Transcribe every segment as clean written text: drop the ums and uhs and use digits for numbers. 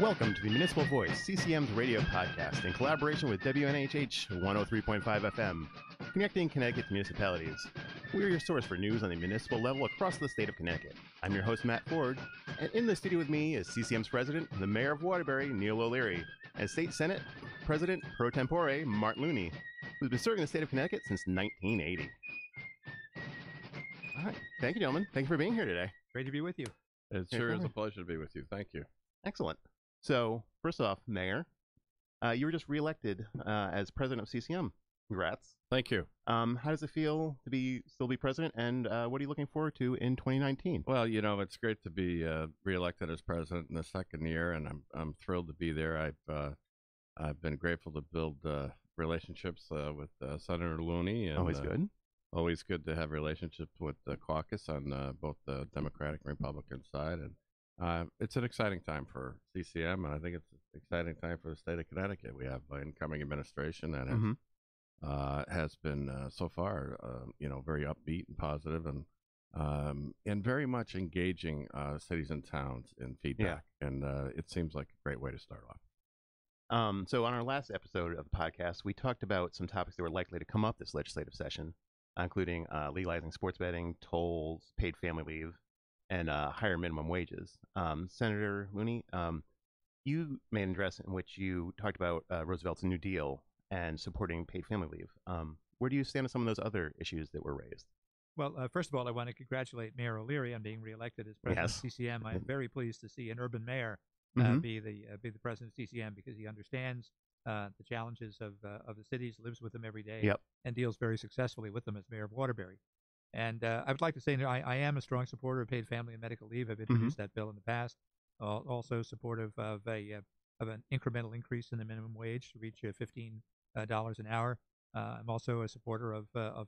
Welcome to the Municipal Voice, CCM's radio podcast in collaboration with WNHH 103.5 FM, connecting Connecticut to municipalities. We are your source for news on the municipal level across the state of Connecticut. I'm your host, Matt Ford, and in the studio with me is CCM's president, the mayor of Waterbury, Neil O'Leary, and State Senate President pro tempore, Martin Looney, who's been serving the state of Connecticut since 1980. All right. Thank you, gentlemen. Thank you for being here today. Great to be with you. It sure is a pleasure to be with you. Thank you. Excellent. So, first off, Mayor, you were just reelected as president of CCM. Congrats. Thank you. How does it feel to still be president, and what are you looking forward to in 2019? Well, you know, it's great to be reelected as president in the second year, and I'm thrilled to be there. I've been grateful to build relationships with Senator Looney. And, Always good. Always good to have relationships with the caucus on both the Democratic and Republican side, and it's an exciting time for CCM, and I think it's an exciting time for the state of Connecticut. We have an incoming administration that has been so far, very upbeat and positive, and very much engaging cities and towns in feedback. Yeah. And it seems like a great way to start off. So on our last episode of the podcast, we talked about some topics that were likely to come up this legislative session, including legalizing sports betting, tolls, paid family leave, and higher minimum wages. Senator Looney, you made an address in which you talked about Roosevelt's New Deal and supporting paid family leave. Where do you stand on some of those other issues that were raised? Well, first of all, I want to congratulate Mayor O'Leary on being reelected as president of CCM. I am very pleased to see an urban mayor be the president of CCM, because he understands the challenges of the cities, lives with them every day, and deals very successfully with them as mayor of Waterbury. And I would like to say I am a strong supporter of paid family and medical leave. I've introduced that bill in the past. Also supportive of an incremental increase in the minimum wage to reach $15 an hour. I'm also a supporter of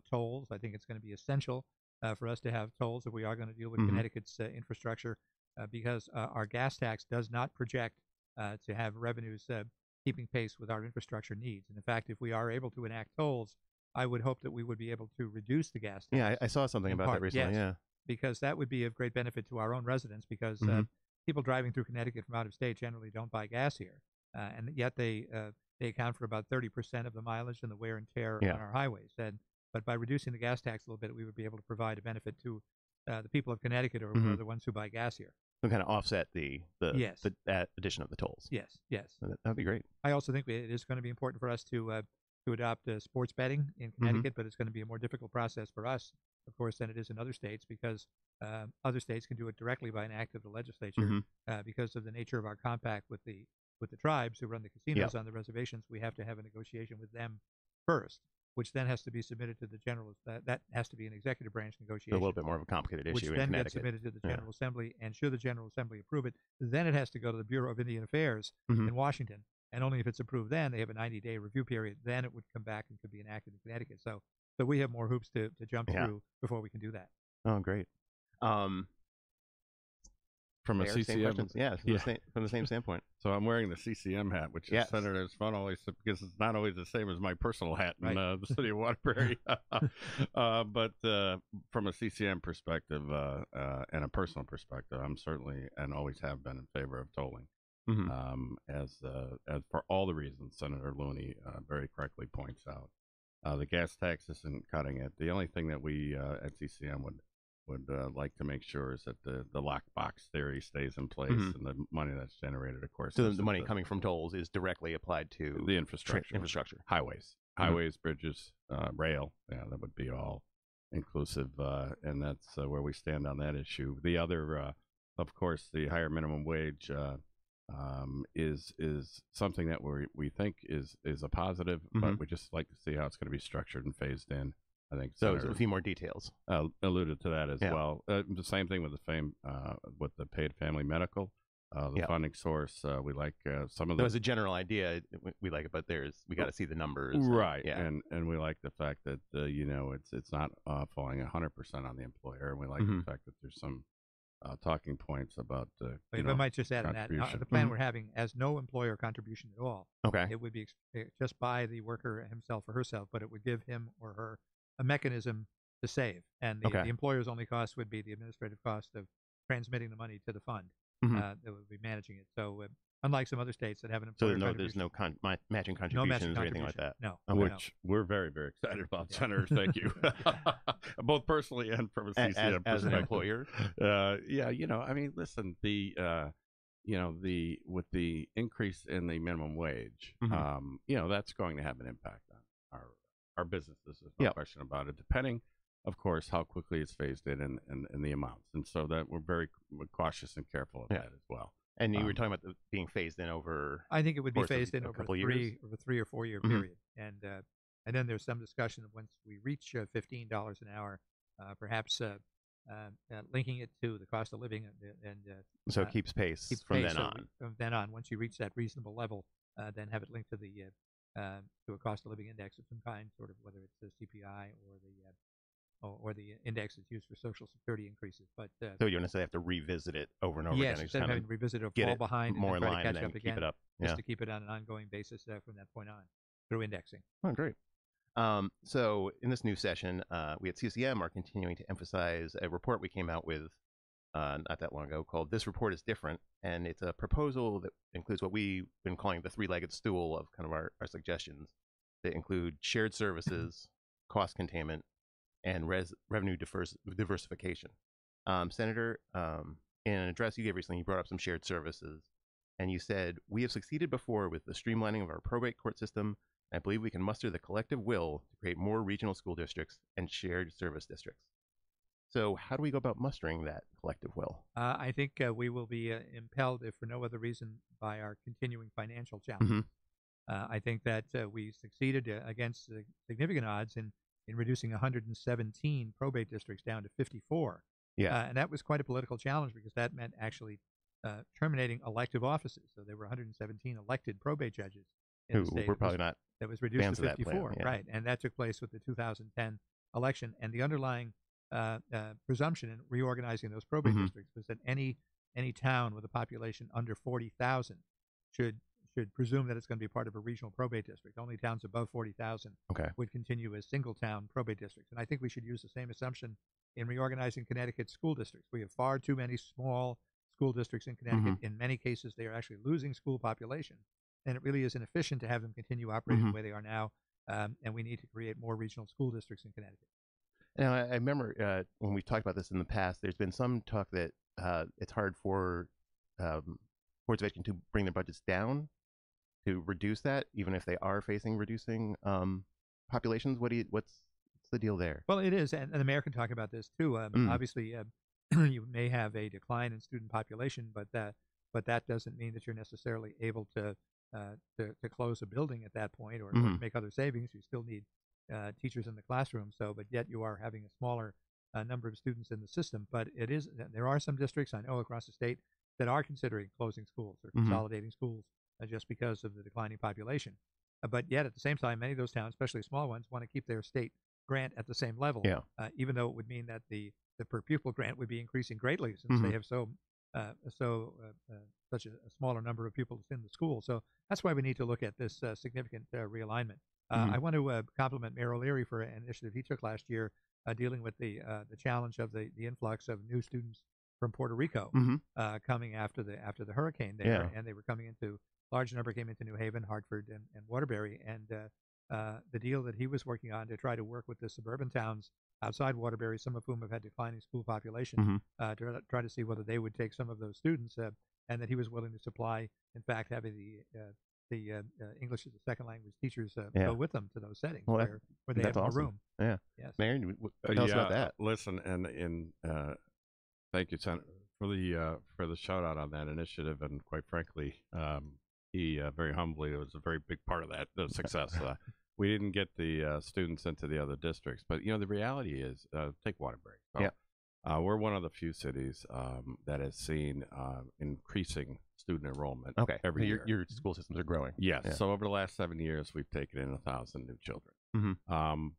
tolls. I think it's going to be essential for us to have tolls if we are going to deal with Connecticut's infrastructure, because our gas tax does not project to have revenues keeping pace with our infrastructure needs. And in fact, if we are able to enact tolls, I would hope that we would be able to reduce the gas tax. Yeah, I saw something about that recently. Yes, yeah, because that would be of great benefit to our own residents, because people driving through Connecticut from out of state generally don't buy gas here, and yet they account for about 30% of the mileage and the wear and tear on our highways. But by reducing the gas tax a little bit, we would be able to provide a benefit to the people of Connecticut, who are the ones who buy gas here. So kind of offset the addition of the tolls. Yes. So that'd be great. I also think it is going to be important for us to adopt sports betting in Connecticut, but it's going to be a more difficult process for us, of course, than it is in other states, because other states can do it directly by an act of the legislature. Because of the nature of our compact with the tribes who run the casinos on the reservations, we have to have a negotiation with them first, which then has to be submitted to the General. That has to be an executive branch negotiation. So a little bit more of a complicated issue in Connecticut. Which then gets submitted to the General Assembly, and should the General Assembly approve it, then it has to go to the Bureau of Indian Affairs in Washington. And only if it's approved then, they have a 90-day review period, then it would come back and could be enacted in Connecticut. So we have more hoops to jump through before we can do that. Oh, great. From a CCM, from the same standpoint. So I'm wearing the CCM hat, which is Senator's fun always, because it's not always the same as my personal hat in the city of Waterbury. But from a CCM perspective and a personal perspective, I'm certainly and always have been in favor of tolling. As for all the reasons Senator Looney very correctly points out. The gas tax isn't cutting it. The only thing that we at CCM would like to make sure is that the lockbox theory stays in place, and the money that's generated, of course. So the money coming from tolls is directly applied to the infrastructure, highways, bridges, rail. Yeah, that would be all inclusive, and that's where we stand on that issue. The other, of course, the higher minimum wage. Is something that we think is a positive, but we just like to see how it's going to be structured and phased in. I think so. A few more details alluded to that as well. The same thing with the paid family medical, the funding source. We like some of the. As a general idea, we like it, but we got to see the numbers, right? And we like the fact that it's not falling 100% on the employer, and we like the fact that there's some talking points about if I might just add on that, the plan we're having has no employer contribution at all. Okay. It would be just by the worker himself or herself, but it would give him or her a mechanism to save. And the employer's only cost would be the administrative cost of transmitting the money to the fund that would be managing it. So Unlike some other states that have an so employer there's no matching contributions no matching or anything like that. No, which we're very, very excited about, Senators. Thank you, both personally and from a CCM as an employer. Yeah, I mean, listen, with the increase in the minimum wage, that's going to have an impact on our businesses. There's no question about it. Depending, of course, how quickly it's phased in and the amounts, and so that we're very cautious and careful of that as well. And you were talking about being phased in over. I think it would be phased in over a years? over 3 or 4 year period, and then there's some discussion of once we reach $15 an hour, perhaps linking it to the cost of living, and so it keeps pace from then on. From then on, once you reach that reasonable level, then have it linked to to a cost of living index of some kind, sort of whether it's the CPI or the index that's used for Social Security increases. But so you necessarily have to revisit it over and over again. Yes, instead of having to revisit it or fall behind more and in try line to and catch then up keep again, it up. just to keep it on an ongoing basis from that point on through indexing. Oh, great. So in this new session, we at CCM are continuing to emphasize a report we came out with not that long ago called "This Report is Different," and it's a proposal that includes what we've been calling the three-legged stool of kind of our suggestions that include shared services, cost containment, and revenue diversification. Senator, in an address you gave recently, you brought up some shared services, and you said, "We have succeeded before with the streamlining of our probate court system. I believe we can muster the collective will to create more regional school districts and shared service districts." So how do we go about mustering that collective will? I think we will be impelled, if for no other reason, by our continuing financial challenges. I think that we succeeded against significant odds in reducing 117 probate districts down to 54. Yeah. And that was quite a political challenge because that meant actually terminating elective offices. So there were 117 elected probate judges in the state. We're probably not. That was reduced to 54, plan, right? And that took place with the 2010 election. And the underlying presumption in reorganizing those probate districts was that any town with a population under 40,000 should presume that it's going to be part of a regional probate district. Only towns above 40,000 would continue as single town probate districts. And I think we should use the same assumption in reorganizing Connecticut's school districts. We have far too many small school districts in Connecticut. In many cases, they are actually losing school population. And it really is inefficient to have them continue operating the way they are now. And we need to create more regional school districts in Connecticut. Now, I remember when we talked about this in the past, there's been some talk that it's hard for boards of education to bring their budgets down to reduce that, even if they are facing reducing populations. What's the deal there? Well, it is, and the mayor can talk about this too. Obviously, you may have a decline in student population, but that doesn't mean that you're necessarily able to close a building at that point or make other savings. You still need teachers in the classroom. But yet you are having a smaller number of students in the system. But there are some districts I know across the state that are considering closing schools or consolidating schools just because of the declining population. But yet at the same time, many of those towns, especially small ones, want to keep their state grant at the same level. Even though it would mean that the per pupil grant would be increasing greatly since they have such a smaller number of pupils in the school. So that's why we need to look at this significant realignment. I want to compliment Mayor O'Leary for an initiative he took last year dealing with the challenge of the influx of new students from Puerto Rico coming after the hurricane there, and they were coming into large number came into New Haven, Hartford, and Waterbury, and the deal that he was working on to try to work with the suburban towns outside Waterbury, some of whom have had declining school population, to try to see whether they would take some of those students, and that he was willing to supply, in fact, having the English as a second language teachers go with them to those settings where they have more room. Yeah. Yes. Mayor, tell us about that. Listen, and thank you, Senator, for the shout out on that initiative, and quite frankly, he very humbly was a very big part of the success. We didn't get the students into the other districts, but the reality is, take Waterbury. So, we're one of the few cities that has seen increasing student enrollment every year. Your school systems are growing. Yes. Yeah. So over the last 7 years, we've taken in 1,000 new children.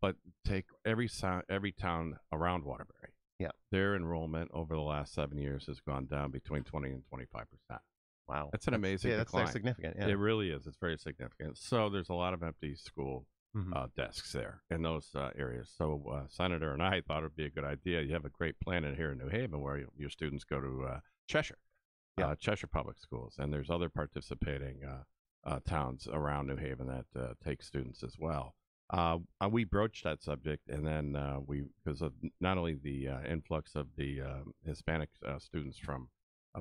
But take every town around Waterbury. Yeah. Their enrollment over the last 7 years has gone down between 20 and 25%. Wow. That's an amazing decline. That's significant. Yeah. It really is. It's very significant. So there's a lot of empty school desks there in those areas. So Senator and I thought it would be a good idea. You have a great plan in here in New Haven where your students go to Cheshire. Cheshire Public Schools, and there's other participating towns around New Haven that take students as well. We broached that subject, and then because of not only the influx of the Hispanic students from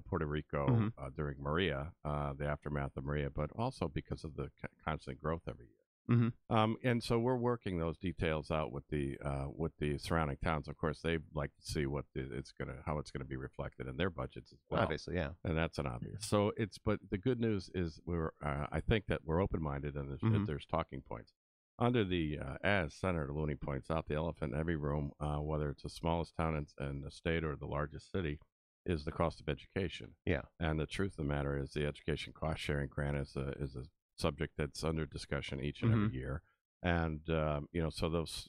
Puerto Rico during Maria, the aftermath of Maria, but also because of the constant growth every year. And so we're working those details out with the surrounding towns. Of course, they'd like to see how it's gonna be reflected in their budgets as well. Obviously, yeah, and that's an obvious. So but the good news is I think that we're open-minded, and there's talking points. Under the as Senator Looney points out, the elephant in every room, whether it's the smallest town in the state or the largest city, is the cost of education. Yeah, and the truth of the matter is the education cost sharing grant is a subject that's under discussion each and every year, and so those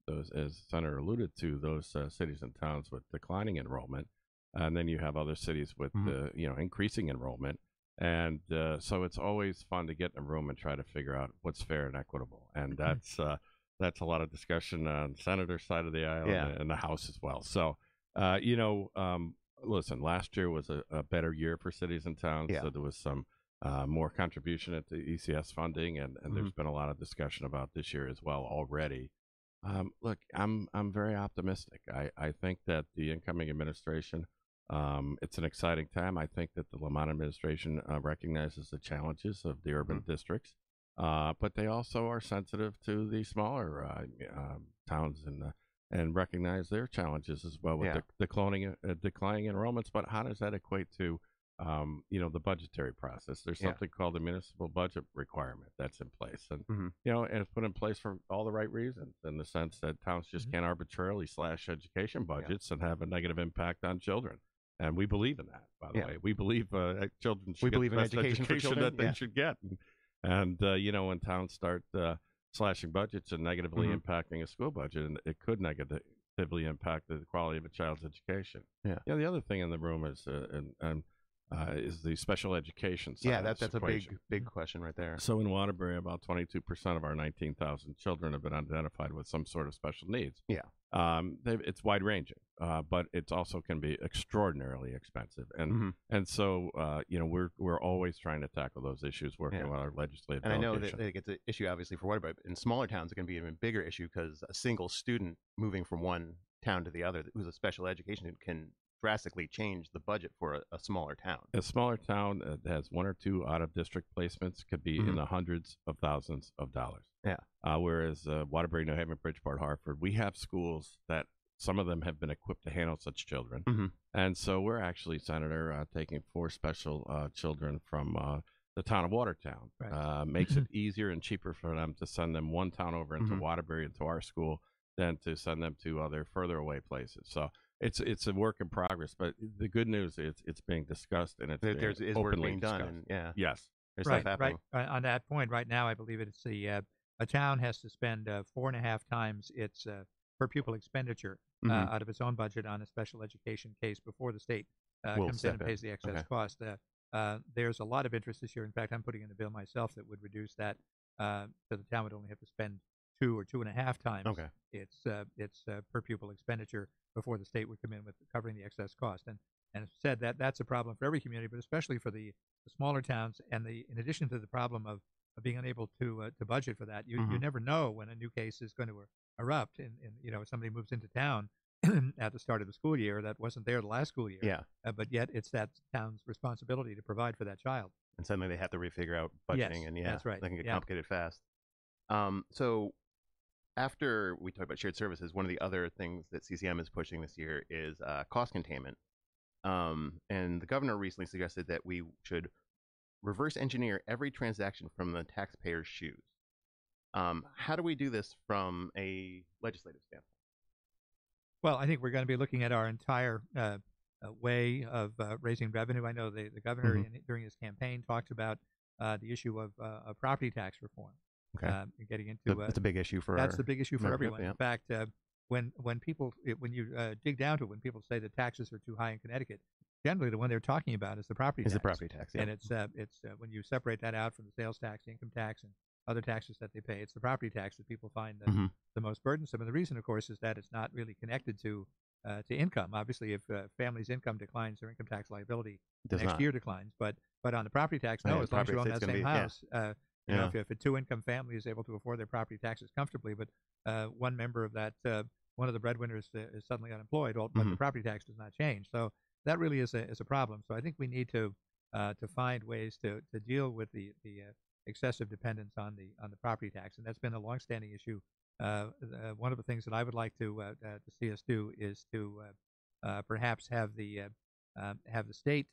as Senator alluded to, those cities and towns with declining enrollment, and then you have other cities with increasing enrollment, and so it's always fun to get in a room and try to figure out what's fair and equitable, and that's a lot of discussion on the Senator's side of the aisle and the House as well. So listen, last year was a better year for cities and towns, so there was some more contribution at the ECS funding, and there's been a lot of discussion about this year as well already. Look, I'm very optimistic. I think that the incoming administration, it's an exciting time. I think that the Lamont administration recognizes the challenges of the urban districts, but they also are sensitive to the smaller towns and recognize their challenges as well with declining enrollments. But how does that equate to the budgetary process? There's something called the municipal budget requirement that's in place, and and it's put in place for all the right reasons, in the sense that towns just can't arbitrarily slash education budgets and have a negative impact on children. And we believe in that, by the way. We believe children should get the best education that they should get. And when towns start slashing budgets and negatively impacting a school budget, and it could negatively impact the quality of a child's education. The other thing in the room is is the special education side. That's a big question right there. So in Waterbury, about 22% of our 19,000 children have been identified with some sort of special needs. It's wide ranging, but it also can be extraordinarily expensive, and so we're always trying to tackle those issues, working with our legislative. And I know that it's an issue obviously for Waterbury, but in smaller towns it can be an even bigger issue, because a single student moving from one town to the other who's a special education student can drastically change the budget for a smaller town. A smaller town that has one or two out-of-district placements could be in the hundreds of thousands of dollars. Whereas Waterbury, New Haven, Bridgeport, Hartford, we have schools that some of them have been equipped to handle such children. And so we're actually, Senator, taking 4 special children from the town of Watertown. Makes it easier and cheaper for them to send them one town over into Waterbury, into our school, than to send them to other further away places. So it's a work in progress, but the good news is it's being discussed, and it's openly being done. And yes, there's stuff happening. On that point, right now, I believe it's a town has to spend 4.5 times its per pupil expenditure out of its own budget on a special education case before the state comes in and pays the excess cost. There's a lot of interest this year. In fact, I'm putting in a bill myself that would reduce that, so the town would only have to spend 2 or 2.5 times its per pupil expenditure before the state would come in with covering the excess cost. And as said, that's a problem for every community, but especially for the smaller towns. And in addition to the problem of being unable to budget for that, you never know when a new case is going to erupt, and if somebody moves into town at the start of the school year that wasn't there the last school year. But yet it's that town's responsibility to provide for that child. And suddenly they have to refigure out budgeting, and that's right. They can get complicated fast. So after we talk about shared services, one of the other things that CCM is pushing this year is cost containment. And the governor recently suggested that we should reverse engineer every transaction from the taxpayer's shoes. How do we do this from a legislative standpoint? Well, I think we're going to be looking at our entire way of raising revenue. I know the governor during his campaign talked about the issue of property tax reform. Getting into that's a big issue for the big issue for everyone. In fact, when you dig down to it, when people say the taxes are too high in Connecticut, generally the one they're talking about is the property tax. The property tax, and it's when you separate that out from the sales tax, the income tax, and other taxes that they pay. It's the property tax that people find the most burdensome. And the reason, of course, is that it's not really connected to income. Obviously, if family's income declines, their income tax liability next year declines. But on the property tax, no, as long as you own that same house. You know, if a two-income family is able to afford their property taxes comfortably, but one member of that, one of the breadwinners is suddenly unemployed, well, but the property tax does not change. So that really is a problem. So I think we need to find ways to deal with the excessive dependence on the property tax, and that's been a longstanding issue. One of the things that I would like to see us do is to perhaps have the state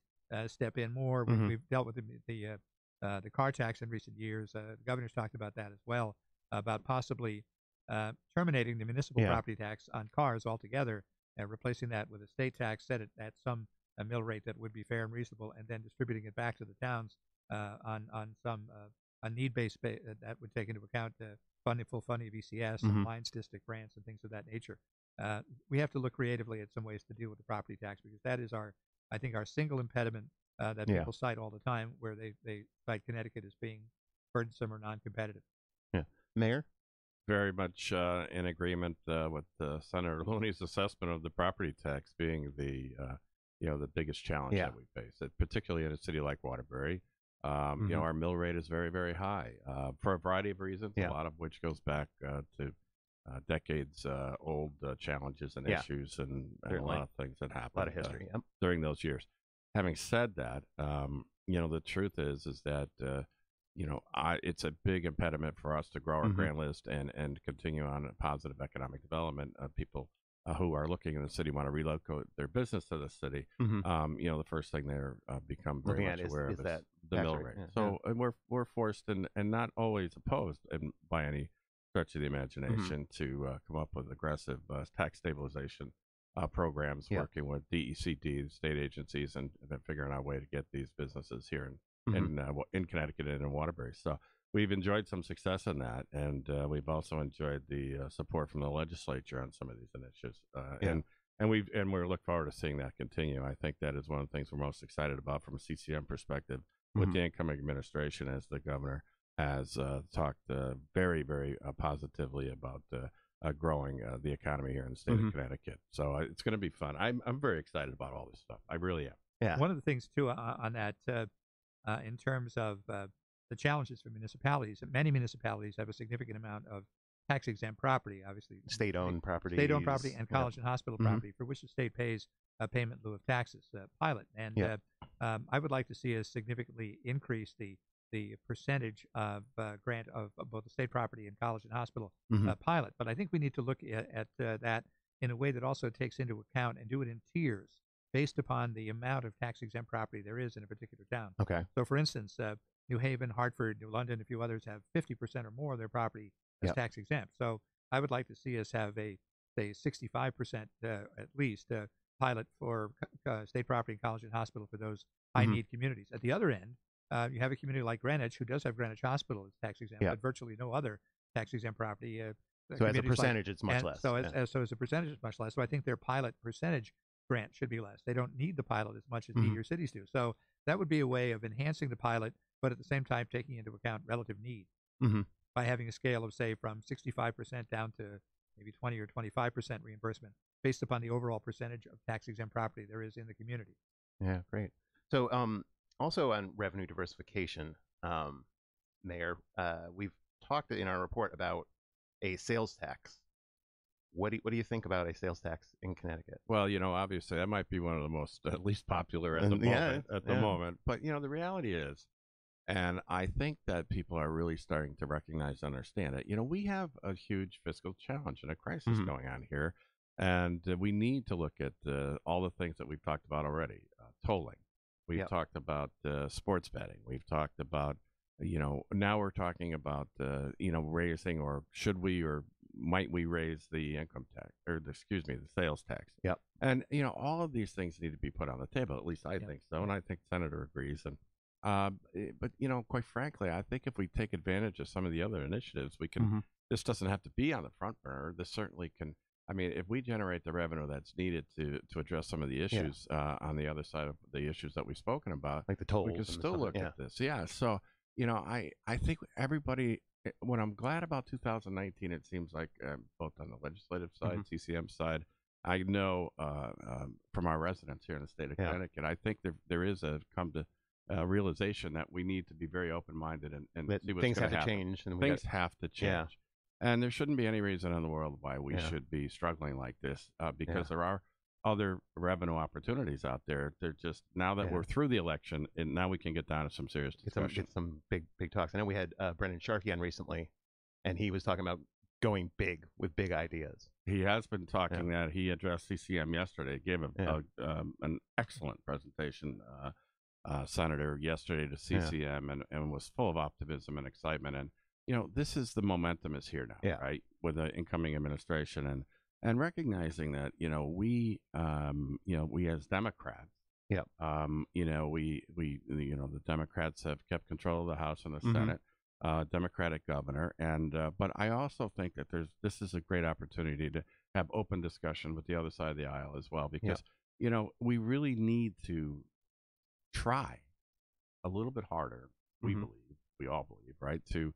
step in more. We've dealt with the car tax in recent years. The governor's talked about that as well, about possibly terminating the municipal property tax on cars altogether and replacing that with a state tax set at some mill rate that would be fair and reasonable, and then distributing it back to the towns on some a need-based that would take into account full funding of ECS and Alliance District grants and things of that nature. We have to look creatively at some ways to deal with the property tax, because that is I think our single impediment that people cite all the time, where they cite Connecticut as being burdensome or non-competitive. Yeah. Mayor? Very much in agreement with Senator Looney's assessment of the property tax being the biggest challenge that we face, particularly in a city like Waterbury. You know, our mill rate is very, very high for a variety of reasons, a lot of which goes back to decades old challenges and issues and a lot of things that happened. A lot of history during those years. Having said that, you know, the truth is that you know, it's a big impediment for us to grow our grand list and continue on a positive economic development. People who are looking in the city want to relocate their business to the city. You know, the first thing they're become very much aware of is the mill rate. So and we're forced and not always opposed by any stretch of the imagination to come up with aggressive tax stabilization programs, working with DECD, state agencies, and figuring out a way to get these businesses here in Connecticut and in Waterbury. So we've enjoyed some success in that, and we've also enjoyed the support from the legislature on some of these initiatives. And we look forward to seeing that continue. I think that is one of the things we're most excited about from a CCM perspective with the incoming administration, as the governor has talked very, very positively about growing the economy here in the state of Connecticut. So it's going to be fun. I'm very excited about all this stuff. I really am. Yeah. One of the things too on that, in terms of the challenges for municipalities, many municipalities have a significant amount of tax-exempt property, obviously state-owned property, and college and hospital property, for which the state pays a payment in lieu of taxes, pilot. And I would like to see us significantly increase the percentage of grant of both the state property and college and hospital pilot. But I think we need to look at that in a way that also takes into account and do it in tiers based upon the amount of tax-exempt property there is in a particular town. Okay. So, for instance, New Haven, Hartford, New London, a few others have 50% or more of their property as tax-exempt. So I would like to see us have a 65% at least pilot for state property and college and hospital for those high-need communities. At the other end, you have a community like Greenwich, who does have Greenwich Hospital as tax-exempt, but virtually no other tax-exempt property. So as a percentage, it's much less. So as a percentage, it's much less. So I think their pilot percentage grant should be less. They don't need the pilot as much as meteor cities do. So that would be a way of enhancing the pilot, but at the same time taking into account relative need by having a scale of, say, from 65% down to maybe 20 or 25% reimbursement based upon the overall percentage of tax-exempt property there is in the community. Yeah, great. So also on revenue diversification, Mayor, we've talked in our report about a sales tax. What do you think about a sales tax in Connecticut? Well, you know, obviously that might be one of the most least popular at the moment. But you know, the reality is, and I think that people are really starting to recognize and understand it. You know, we have a huge fiscal challenge and a crisis going on here, and we need to look at all the things that we've talked about already. Tolling. We've talked about sports betting. We've talked about, you know, now we're talking about, you know, raising, or should we or might we raise the income tax, or the sales tax? Yep. And, you know, all of these things need to be put on the table. At least I think so. And I think the Senator agrees. And, but, you know, quite frankly, I think if we take advantage of some of the other initiatives, we can, this doesn't have to be on the front burner. This certainly can. I mean, if we generate the revenue that's needed to address some of the issues on the other side of the issues that we've spoken about, like the tolls, we can still look at this. Yeah. So, you know, I think everybody what I'm glad about 2019, it seems like both on the legislative side, CCM side, I know from our residents here in the state of Connecticut, I think there is a come to realization that we need to be very open-minded and see what's things going to have happen. to change. And things have to change. And there shouldn't be any reason in the world why we should be struggling like this because there are other revenue opportunities out there. They're just, now that we're through the election, and now we can get down to some serious discussion. Get some big talks. I know we had Brendan Sharkey on recently, and he was talking about going big with big ideas. He has been talking that. He addressed CCM yesterday, gave an excellent presentation, Senator, yesterday to CCM, and was full of optimism and excitement. And, this is the momentum is here now, right, with the incoming administration and recognizing that, we as Democrats, the Democrats have kept control of the House and the Senate, Democratic governor, and but I also think that this is a great opportunity to have open discussion with the other side of the aisle as well, because we really need to try a little bit harder. We all believe, right, to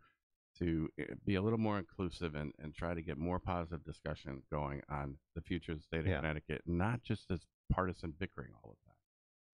be a little more inclusive and try to get more positive discussion going on the future of the state of Connecticut, not just as partisan bickering all the time.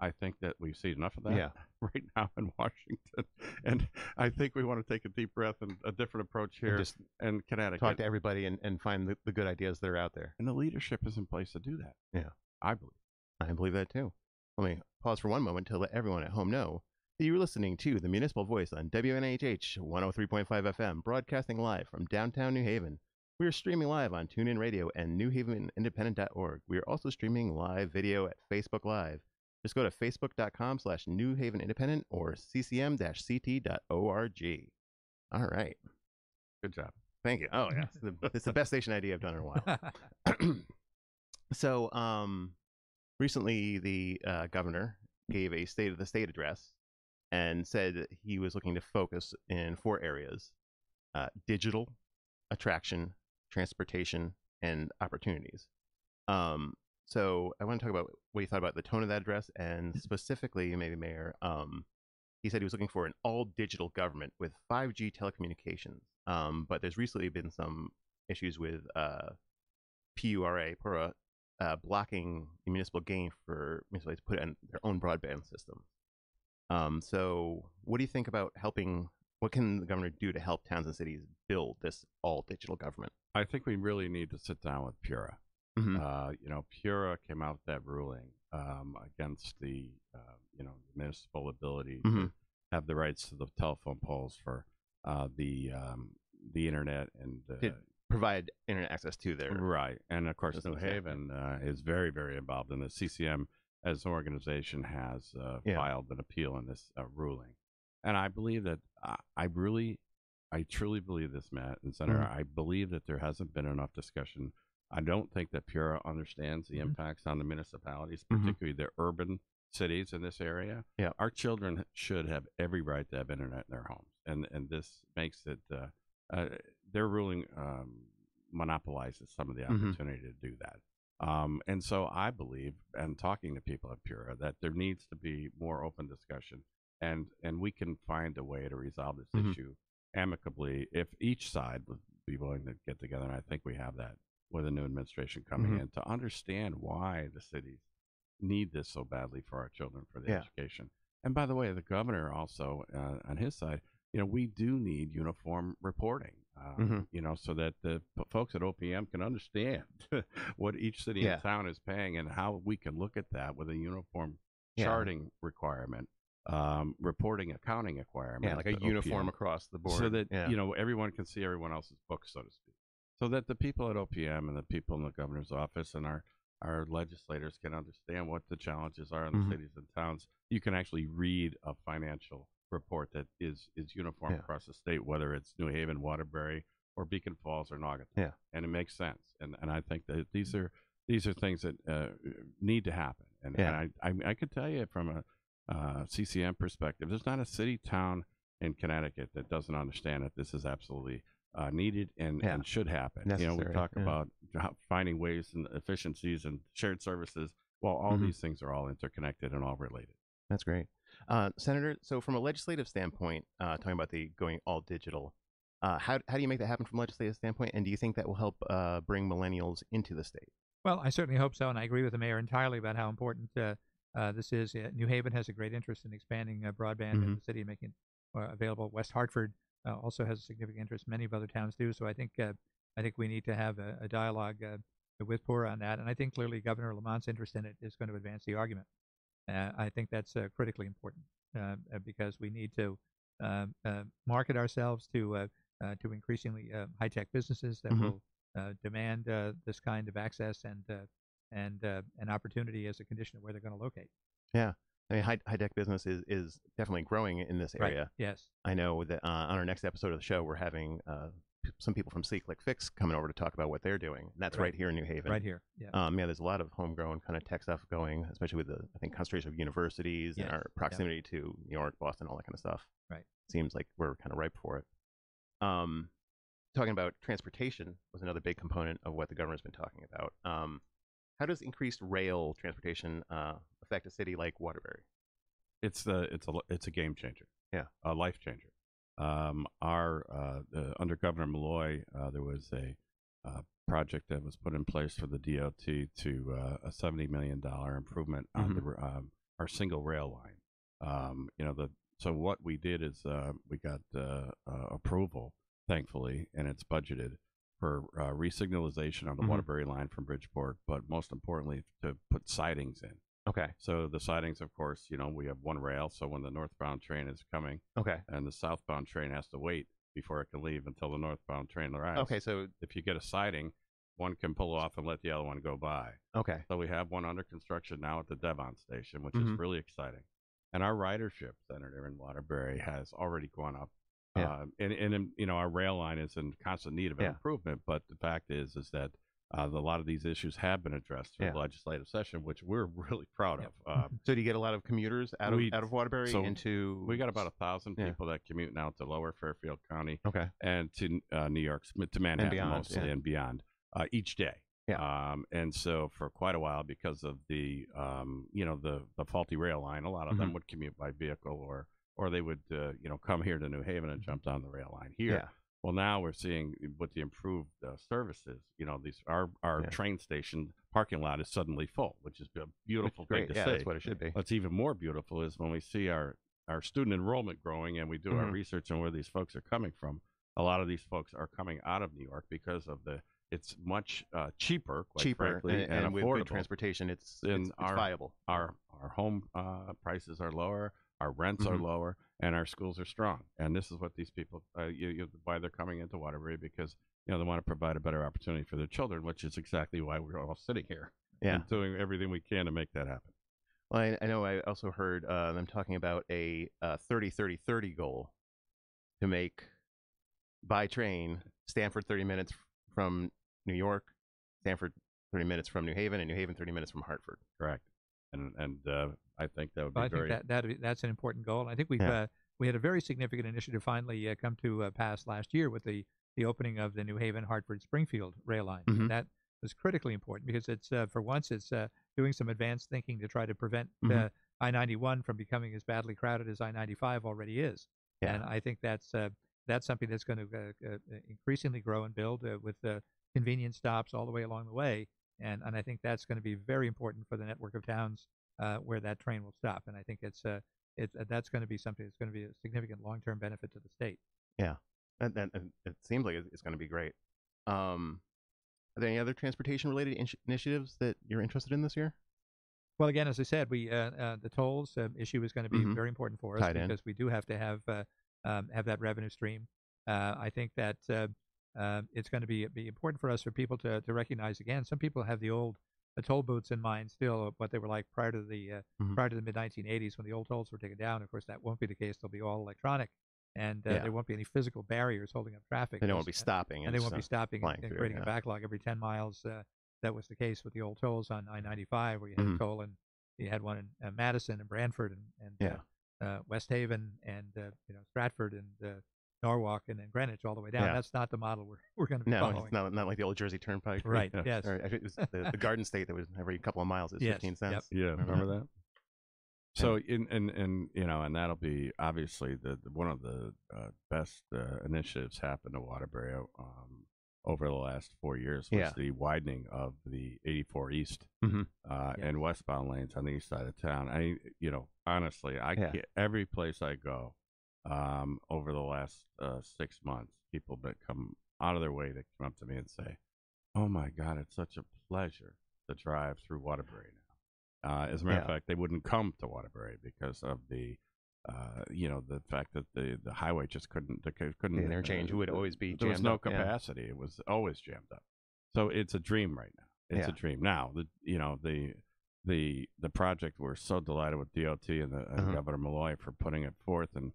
I think that we've seen enough of that right now in Washington. And I think we want to take a deep breath and a different approach here in Connecticut. Talk to everybody and find the good ideas that are out there. And the leadership is in place to do that. Yeah. I believe. I believe that too. Let me pause for one moment to let everyone at home know that you were listening to the Municipal Voice on WNHH 103.5 FM, broadcasting live from downtown New Haven. We are streaming live on TuneIn Radio and newhavenindependent.org. We are also streaming live video at Facebook Live. Just go to facebook.com/New Haven Independent or ccm-ct.org. All right. Good job. Thank you. Oh, yeah. It's the best station idea I've done in a while. So, recently the governor gave a State of the State address and said he was looking to focus in 4 areas: digital, attraction, transportation, and opportunities. So I want to talk about what you thought about the tone of that address, and specifically, maybe Mayor, he said he was looking for an all-digital government with 5G telecommunications. But there's recently been some issues with PURA blocking the municipal gain for municipalities to put in their own broadband system. So what do you think about what can the governor do to help towns and cities build this all-digital government? I think we really need to sit down with PURA. PURA came out with that ruling against the municipal ability to have the rights to the telephone poles for the internet and provide internet access to their And of course, New Haven is very, very involved in the CCM as an organization has filed an appeal in this ruling. And I believe that I truly believe this, Matt and Senator. I believe that there hasn't been enough discussion. I don't think that PURA understands the impacts on the municipalities, particularly the urban cities in this area. Yeah. Our children should have every right to have internet in their homes. And this makes it, their ruling monopolizes some of the opportunity to do that. And so I believe, and talking to people at PURA, that there needs to be more open discussion, and we can find a way to resolve this issue amicably if each side would be willing to get together. And I think we have that with a new administration coming in, to understand why the cities need this so badly for our children, for the education. And by the way, the governor also, on his side, we do need uniform reporting, so that the folks at OPM can understand what each city and town is paying, and how we can look at that with a uniform charting requirement, reporting, accounting requirement. Yeah, like a uniform OPM, across the board. so that, everyone can see everyone else's books, so to speak. So that the people at OPM and the people in the governor's office and our legislators can understand what the challenges are in the cities and towns. You can actually read a financial report that is uniform across the state, whether it's New Haven, Waterbury, or Beacon Falls, or Naugatuck. Yeah. And it makes sense. And I think that these are things that need to happen. And I could tell you from a CCM perspective, there's not a city, town in Connecticut that doesn't understand that this is absolutely needed and should happen. Necessary. We talk about finding ways and efficiencies and shared services. Well, all these things are all interconnected and all related. That's great. Senator, so from a legislative standpoint, talking about the going all digital, How do you make that happen from a legislative standpoint? And do you think that will help bring millennials into the state? Well, I certainly hope so, and I agree with the mayor entirely about how important this is. New Haven has a great interest in expanding broadband in the city and making it available. West Hartford also has a significant interest. Many of other towns do. So I think we need to have a dialogue with PORA on that. And I think clearly Governor Lamont's interest in it is going to advance the argument. I think that's critically important because we need to market ourselves to increasingly high-tech businesses that will demand this kind of access and an opportunity as a condition of where they're going to locate. Yeah. I mean, high-tech business is definitely growing in this area. Right. Yes. I know that on our next episode of the show, we're having some people from See Click Fix coming over to talk about what they're doing. And that's right here in New Haven. Right here. Yeah. There's a lot of homegrown kind of tech stuff going, especially with the, I think, concentration of universities and our proximity to New York, Boston, all that kind of stuff. Right. Seems like we're kind of ripe for it. Talking about transportation was another big component of what the governor's been talking about. How does increased rail transportation affect a city like Waterbury? It's a game changer. Yeah, a life changer. Under Governor Malloy, there was a project that was put in place for the DOT to a $70 million improvement on our single rail line. So what we did is we got approval, thankfully, and it's budgeted for resignalization on the Waterbury line from Bridgeport, but most importantly, to put sidings in. Okay. So the sidings, of course, we have one rail. So when the northbound train is coming, and the southbound train has to wait before it can leave until the northbound train arrives. Okay. So if you get a siding, one can pull off and let the other one go by. Okay. So we have one under construction now at the Devon station, which is really exciting. And our ridership, Senator, in Waterbury has already gone up. Yeah. And our rail line is in constant need of improvement. But the fact is that a lot of these issues have been addressed through the legislative session, which we're really proud of. So do you get a lot of commuters out of Waterbury into? We got about 1,000 people that commute now to Lower Fairfield County, and to New York, to Manhattan and beyond, mostly, and beyond each day. Yeah. And so for quite a while, because of the the faulty rail line, a lot of them would commute by vehicle or they would come here to New Haven and jump down the rail line here. Yeah. Well, now we're seeing with the improved services, our train station parking lot is suddenly full, which is a beautiful thing to see. That's what it should be. What's even more beautiful is when we see our student enrollment growing and we do our research on where these folks are coming from. A lot of these folks are coming out of New York because of it's much cheaper, frankly, and with affordable. Good transportation, it's viable. Our home prices are lower, our rents are lower, and our schools are strong. And this is what these people, why they're coming into Waterbury, because they want to provide a better opportunity for their children, which is exactly why we're all sitting here and doing everything we can to make that happen. Well, I know I also heard them talking about a 30-30-30 goal to make by train Stanford 30 minutes from New York, Stanford 30 minutes from New Haven, and New Haven 30 minutes from Hartford. Correct. And I think that would be very. I think that's an important goal. And I think we had a very significant initiative finally come to pass last year with the opening of the New Haven, Hartford, Springfield rail line. And that was critically important because it's for once it's doing some advanced thinking to try to prevent I-91 from becoming as badly crowded as I-95 already is. Yeah. And I think that's something that's going to increasingly grow and build with convenience stops all the way along the way. And I think that's going to be very important for the network of towns where that train will stop. And I think that's going to be something that's going to be a significant long-term benefit to the state. Yeah, and it seems like it's going to be great. Are there any other transportation-related initiatives that you're interested in this year? Well, again, as I said, the tolls issue is going to be very important for us because we do have to have that revenue stream. I think that it's going to be important for us for people to recognize, again, some people have the old toll booths in mind still, what they were like prior to the mid-1980s when the old tolls were taken down. Of course, that won't be the case. They'll be all electronic, and there won't be any physical barriers holding up traffic. And they won't be stopping. And they won't be stopping and creating a backlog every 10 miles. That was the case with the old tolls on I-95, where you had a toll, and you had one in Madison and Brantford and West Haven and Stratford and Norwalk and then Greenwich all the way down. Yeah. That's not the model we're going to be following. It's not like the old Jersey Turnpike. Right, yes. Or it was the Garden State that was every couple of miles. It was 15 cents. Yep. Yeah, remember that? So and that'll be obviously the one of the best initiatives happened to Waterbury over the last 4 years was the widening of the 84 East and westbound lanes on the east side of town. Honestly, can't, every place I go over the last 6 months, people that come out of their way to come up to me and say, "Oh my God, it's such a pleasure to drive through Waterbury now." As a matter of fact, they wouldn't come to Waterbury because of the fact that the highway just couldn't interchange would always be jammed up. There was no capacity. It was always jammed up. So it's a dream right now. It's a dream. Now, the project, we're so delighted with DOT and Governor Malloy for putting it forth. And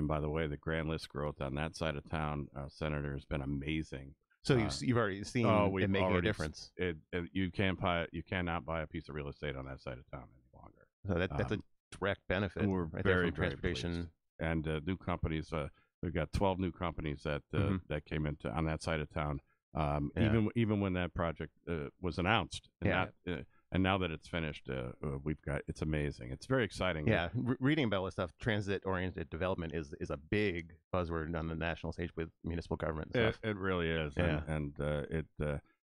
by the way, the grand list growth on that side of town, Senator, has been amazing. So you've already seen it making a difference. You cannot buy a piece of real estate on that side of town any longer. So that's a direct benefit. We're very transportation pleased. And new companies. We've got 12 new companies that came into on that side of town. Even when that project was announced, and now that it's finished, it's amazing. It's very exciting. Yeah, reading about all this stuff, transit-oriented development is a big buzzword on the national stage with municipal government and stuff. It really is. Yeah.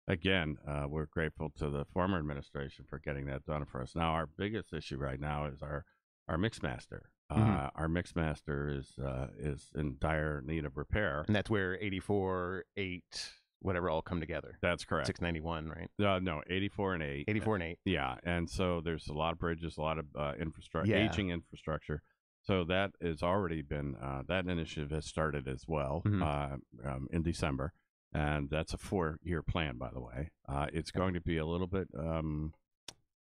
Again, we're grateful to the former administration for getting that done for us. Now, our biggest issue right now is our Mixmaster. Our Mixmaster is in dire need of repair. And that's where 84, 8, whatever all come together. That's correct. 691, right? No, 84 and 8. 84 and 8. Yeah, and so there's a lot of bridges, a lot of infrastructure, aging infrastructure. So that has already been, that initiative has started as well in December. And that's a 4-year plan, by the way. It's going to be a little bit,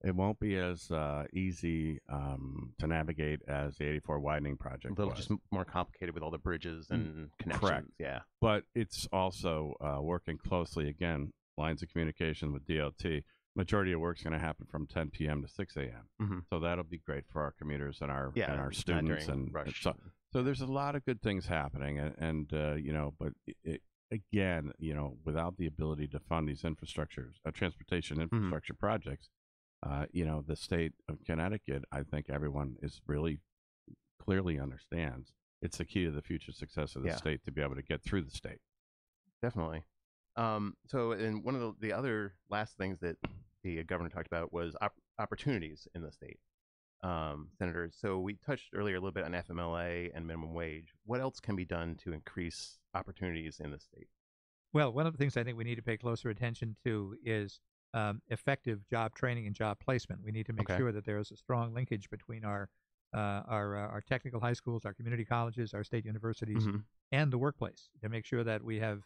it won't be as easy to navigate as the 84 widening project. A little just more complicated with all the bridges and connections. Correct. Yeah. But it's also working closely, again, lines of communication with DOT. Majority of work's going to happen from 10 p.m. to 6 a.m. So that'll be great for our commuters and our students. So there's a lot of good things happening. But again, without the ability to fund these transportation infrastructure projects, the state of Connecticut, I think everyone is really clearly understands it's the key to the future success of the state to be able to get through the state. Definitely. So, and one of the other last things that the governor talked about was opportunities in the state, Senator. So we touched earlier a little bit on FMLA and minimum wage. What else can be done to increase opportunities in the state? Well, one of the things I think we need to pay closer attention to is effective job training and job placement. We need to make sure that there is a strong linkage between our technical high schools, our community colleges, our state universities, and the workplace to make sure that we have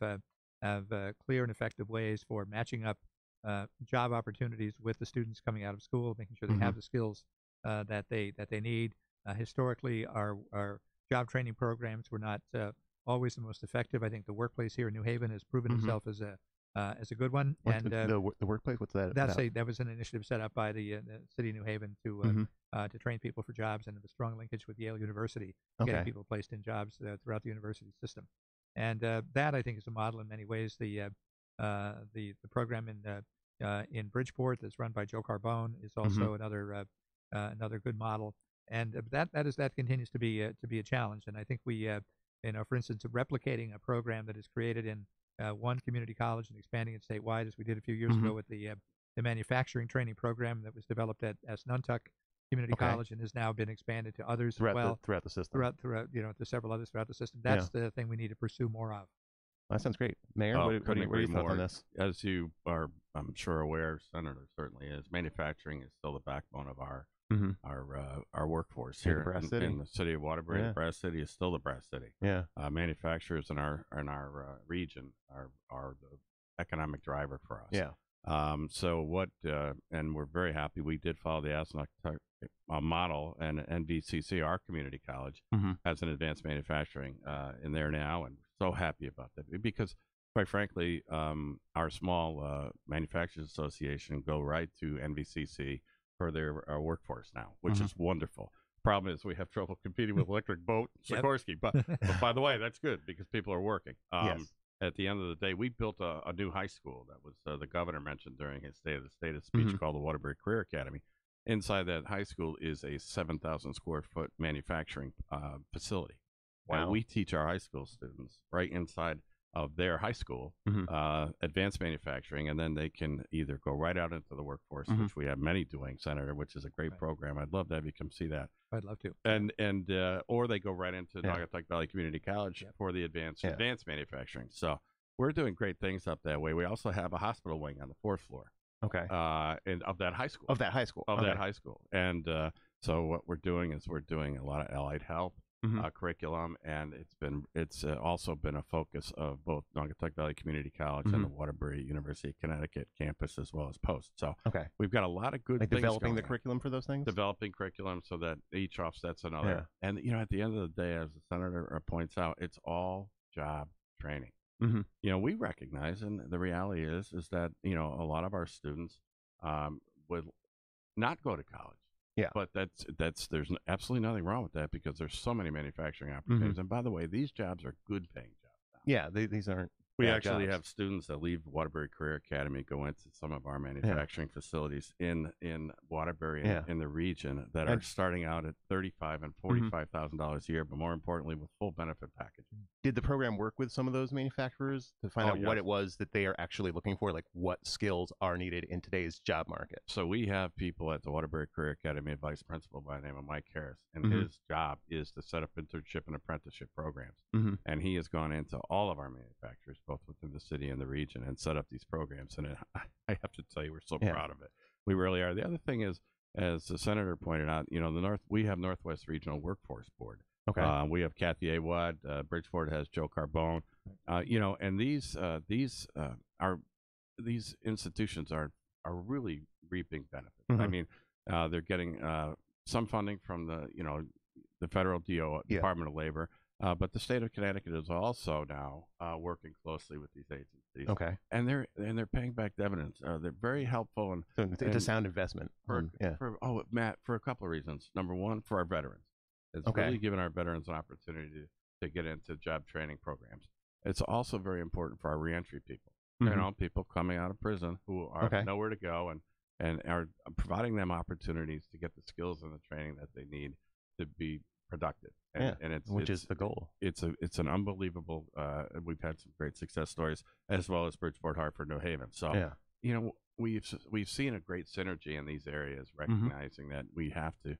clear and effective ways for matching up job opportunities with the students coming out of school, making sure they have the skills that they need. Historically, our job training programs were not always the most effective. I think the workplace here in New Haven has proven itself as a good one. What's the workplace? What's that? That was an initiative set up by the city of New Haven to train people for jobs, and a strong linkage with Yale University, getting people placed in jobs throughout the university system. And that, I think, is a model in many ways. The program in Bridgeport that's run by Joe Carbone is also another good model. And that continues to be a challenge. And I think we for instance, replicating a program that is created in one community college and expanding it statewide, as we did a few years ago with the manufacturing training program that was developed at Nuntuck Community College and has now been expanded to others throughout the system. Throughout to several others throughout the system. That's the thing we need to pursue more of. That sounds great, Mayor. What are your thoughts on this? As you are, I'm sure, aware, Senator certainly is. Manufacturing is still the backbone of our workforce here in the city of Waterbury. The brass city is still the brass city. Manufacturers in our region are the economic driver for us. And we're very happy. We did follow the ASNUC model, and NVCC, our community college, has an advanced manufacturing in there now, and we're so happy about that because, quite frankly, our small manufacturers association go right to NVCC for their workforce now, which is wonderful. Problem is we have trouble competing with Electric Boat, Sikorsky, but by the way, that's good because people are working. At the end of the day, we built a new high school that was the governor mentioned during his State of the State speech called the Waterbury Career Academy. inside that high school is a 7,000 square foot manufacturing facility. Wow. And we teach our high school students right inside of their high school, advanced manufacturing, and then they can either go right out into the workforce, which we have many doing, Senator, which is a great program. I'd love to have you come see that. I'd love to. And or they go right into Naugatuck Valley Community College for the advanced manufacturing. So we're doing great things up that way. We also have a hospital wing on the 4th floor. Okay. And of that high school. Of that high school. That high school. And so what we're doing is we're doing a lot of allied health curriculum, and it's also been a focus of both Naugatuck Valley Community College and the Waterbury University of Connecticut campus, as well as Post. So we've got a lot of good things developing the curriculum for those things. Developing curriculum so that each offsets another. Yeah. And at the end of the day, as the senator points out, it's all job training. We recognize, and the reality is that a lot of our students would not go to college. Yeah, but there's absolutely nothing wrong with that, because there's so many manufacturing opportunities. And by the way, these jobs are good paying jobs now. Yeah, these aren't. We actually have students that leave Waterbury Career Academy, go into some of our manufacturing facilities in Waterbury and in the region that are starting out at $35,000 and $45,000 a year, but more importantly, with full benefit package. Did the program work with some of those manufacturers to find out what it was that they are actually looking for, like what skills are needed in today's job market? So we have people at the Waterbury Career Academy, a vice principal by the name of Mike Harris, and his job is to set up internship and apprenticeship programs. And he has gone into all of our manufacturers, both within the city and the region, and set up these programs. And I have to tell you, we're so proud of it. We really are. The other thing is, as the senator pointed out, we have Northwest Regional Workforce Board. Okay. We have Kathy Awad. Bridgeport has Joe Carbone. And these institutions are really reaping benefits. I mean, they're getting some funding from the federal Department of Labor. But the state of Connecticut is also now working closely with these agencies. Okay, and they're paying back dividends. They're very helpful, and so it's a sound investment. Matt, for a couple of reasons. Number one, for our veterans, it's really given our veterans an opportunity to get into job training programs. It's also very important for our reentry people. People coming out of prison who are nowhere to go, and are providing them opportunities to get the skills and the training that they need to be productive. And which is the goal. It's an unbelievable. We've had some great success stories, as well as Bridgeport, Hartford, New Haven. So we've seen a great synergy in these areas, recognizing that we have to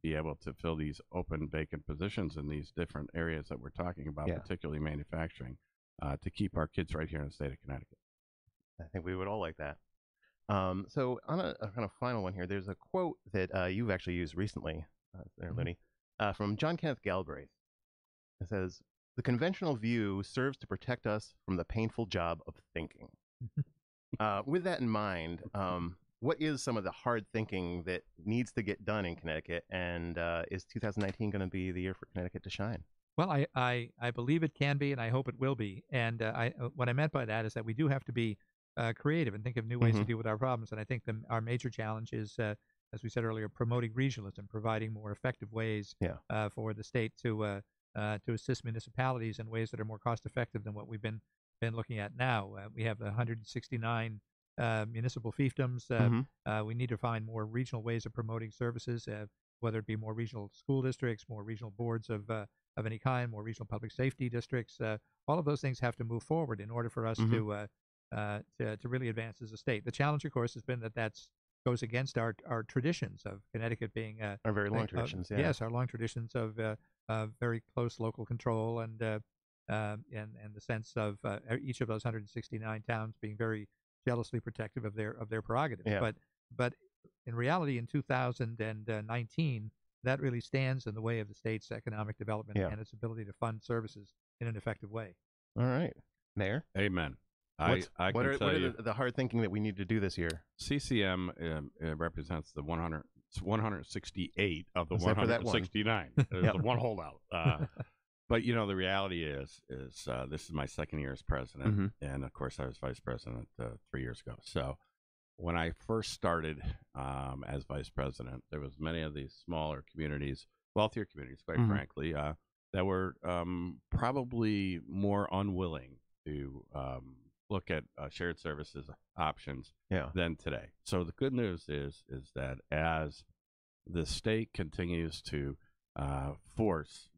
be able to fill these open vacant positions in these different areas that we're talking about, particularly manufacturing, to keep our kids right here in the state of Connecticut. I think we would all like that. So on a kind of final one here, there's a quote that you've actually used recently, Looney, from John Kenneth Galbraith. It says, "The conventional view serves to protect us from the painful job of thinking." With that in mind, what is some of the hard thinking that needs to get done in Connecticut, and is 2019 going to be the year for Connecticut to shine? Well, I believe it can be, and I hope it will be. And what I meant by that is that we do have to be creative and think of new ways to deal with our problems. And I think our major challenge is, as we said earlier, promoting regionalism, providing more effective ways for the state to assist municipalities in ways that are more cost effective than what we've been looking at now. We have 169 municipal fiefdoms. We need to find more regional ways of promoting services, whether it be more regional school districts, more regional boards of any kind, more regional public safety districts. All of those things have to move forward in order for us to really advance as a state. The challenge, of course, has been that goes against our traditions of Connecticut being our very long traditions. Yes, our long traditions of very close local control and the sense of each of those 169 towns being very jealously protective of their prerogatives. Yeah. But in reality, in 2019, that really stands in the way of the state's economic development and its ability to fund services in an effective way. All right, Mayor. Amen. What are the hard thinking that we need to do this year? CCM represents the 168 of the 169. There's one holdout. But the reality is this is my second year as president, and of course I was vice president 3 years ago. So when I first started as vice president, there was many of these smaller communities, wealthier communities, quite frankly, that were probably more unwilling to look at shared services options than today. So the good news is that as the state continues to force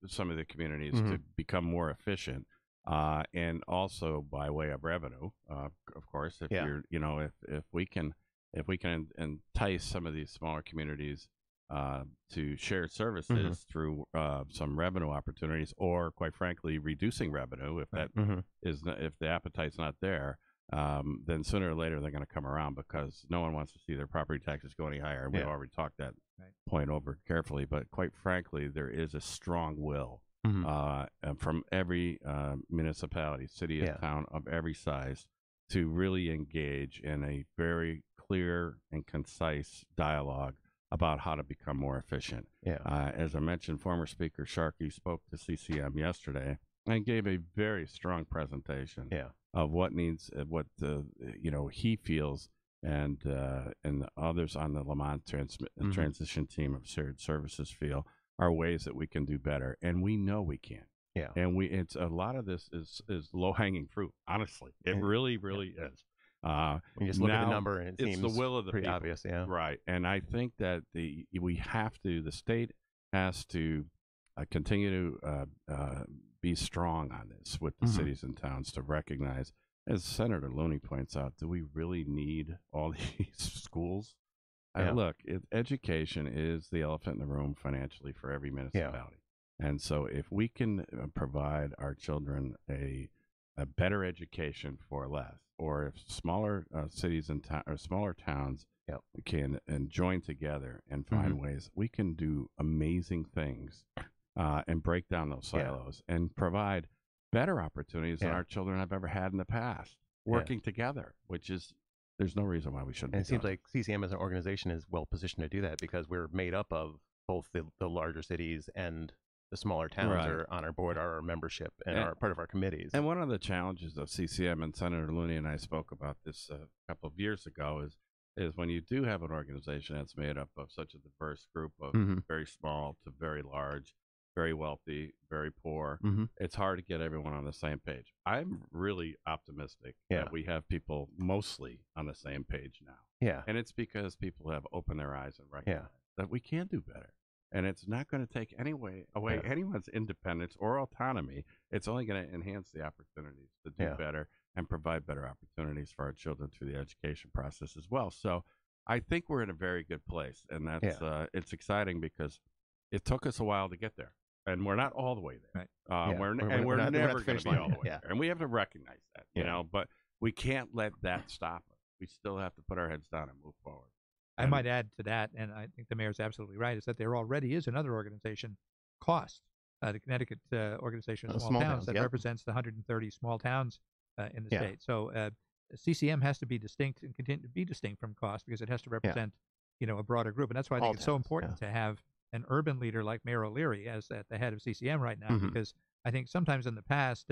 some of the communities to become more efficient, and also by way of revenue, of course, if if we can entice some of these smaller communities to share services through some revenue opportunities, or quite frankly, reducing revenue if that if the appetite's not there, then sooner or later they're going to come around, because no one wants to see their property taxes go any higher. And we've already talked that point over carefully, but quite frankly, there is a strong will from every municipality, city, and town of every size to really engage in a very clear and concise dialogue about how to become more efficient. As I mentioned, former Speaker Sharkey spoke to CCM yesterday and gave a very strong presentation of what needs, what he feels, and the others on the Lamont transition team of shared services feel are ways that we can do better, and we know we can. And it's a lot of this is low hanging fruit. Honestly, it really is. When you just look at the number, and it seems the will of the pretty people. obvious, right? And I think that the state has to continue to be strong on this with the cities and towns to recognize, as Senator Looney points out, do we really need all these schools? Look, education is the elephant in the room financially for every municipality, and so if we can provide our children a better education for less, or if smaller cities and or smaller towns can join together and find ways, we can do amazing things and break down those silos and provide better opportunities than our children have ever had in the past, working together, which is, there's no reason why we shouldn't. And it seems like CCM as an organization is well positioned to do that, because we're made up of both the larger cities and the smaller towns are on our board, are our membership, and are part of our committees. And one of the challenges of CCM, and Senator Looney and I spoke about this a couple of years ago, is when you do have an organization that's made up of such a diverse group of very small to very large, very wealthy, very poor, it's hard to get everyone on the same page. I'm really optimistic that we have people mostly on the same page now. And it's because people have opened their eyes and recognized that we can do better. And it's not going to take away anyone's independence or autonomy. It's only going to enhance the opportunities to do better and provide better opportunities for our children through the education process as well. So I think we're in a very good place, and that's it's exciting because it took us a while to get there, and we're not all the way there. We're never going to be all the way there, and we have to recognize that, you know. But we can't let that stop us. We still have to put our heads down and move forward. I might add to that, and I think the mayor's absolutely right, is that there already is another organization, COST, the Connecticut Organization of Small Towns, that represents the 130 small towns in the state. So CCM has to be distinct and continue to be distinct from COST, because it has to represent, a broader group. And that's why I think it's so important to have an urban leader like Mayor O'Leary as at the head of CCM right now, because I think sometimes in the past,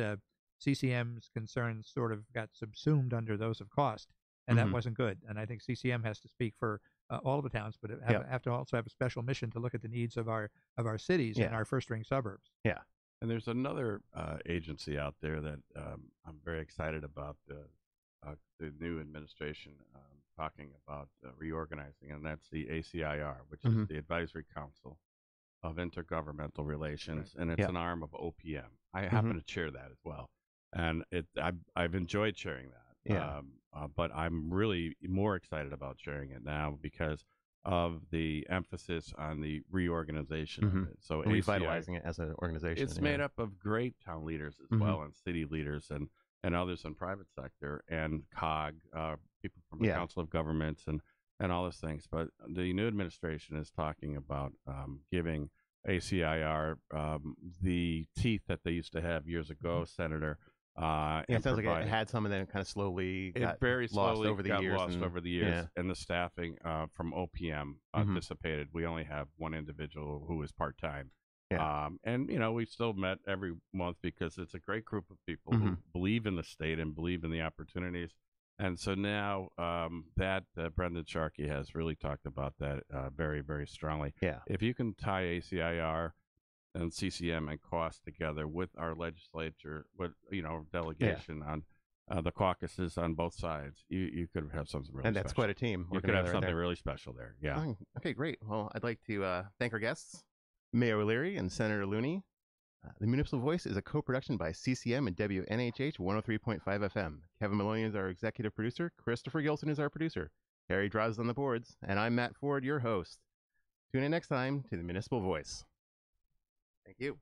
CCM's concerns sort of got subsumed under those of COST. And that wasn't good. And I think CCM has to speak for all of the towns, but have to also have a special mission to look at the needs of our cities and our first-ring suburbs. And there's another agency out there that I'm very excited about the new administration talking about reorganizing, and that's the ACIR, which is the Advisory Council of Intergovernmental Relations, and it's an arm of OPM. I happen to chair that as well, and I've enjoyed chairing that. But I'm really more excited about sharing it now because of the emphasis on the reorganization of it. So revitalizing it as an organization. It's made up of great town leaders as well, and city leaders, and others in private sector, and COG, people from the Council of Governments, and all those things. But the new administration is talking about giving ACIR the teeth that they used to have years ago, Senator. It sounds like it had some, and then it kind of slowly got lost over the years. And the staffing from OPM dissipated. We only have one individual who is part-time. And, we still met every month because it's a great group of people who believe in the state and believe in the opportunities. And so now that Brendan Sharkey has really talked about that very, very strongly. If you can tie ACIR and CCM and COST together with our legislature, with delegation the caucuses on both sides. You could have something really and that's special. quite a team. You could have something really special there. Yeah. Oh, okay, great. Well, I'd like to thank our guests, Mayor O'Leary and Senator Looney. The Municipal Voice is a co-production by CCM and WNHH 103.5 FM. Kevin Maloney is our executive producer. Christopher Gilson is our producer. Harry Draws on the boards. And I'm Matt Ford, your host. Tune in next time to the Municipal Voice. Thank you.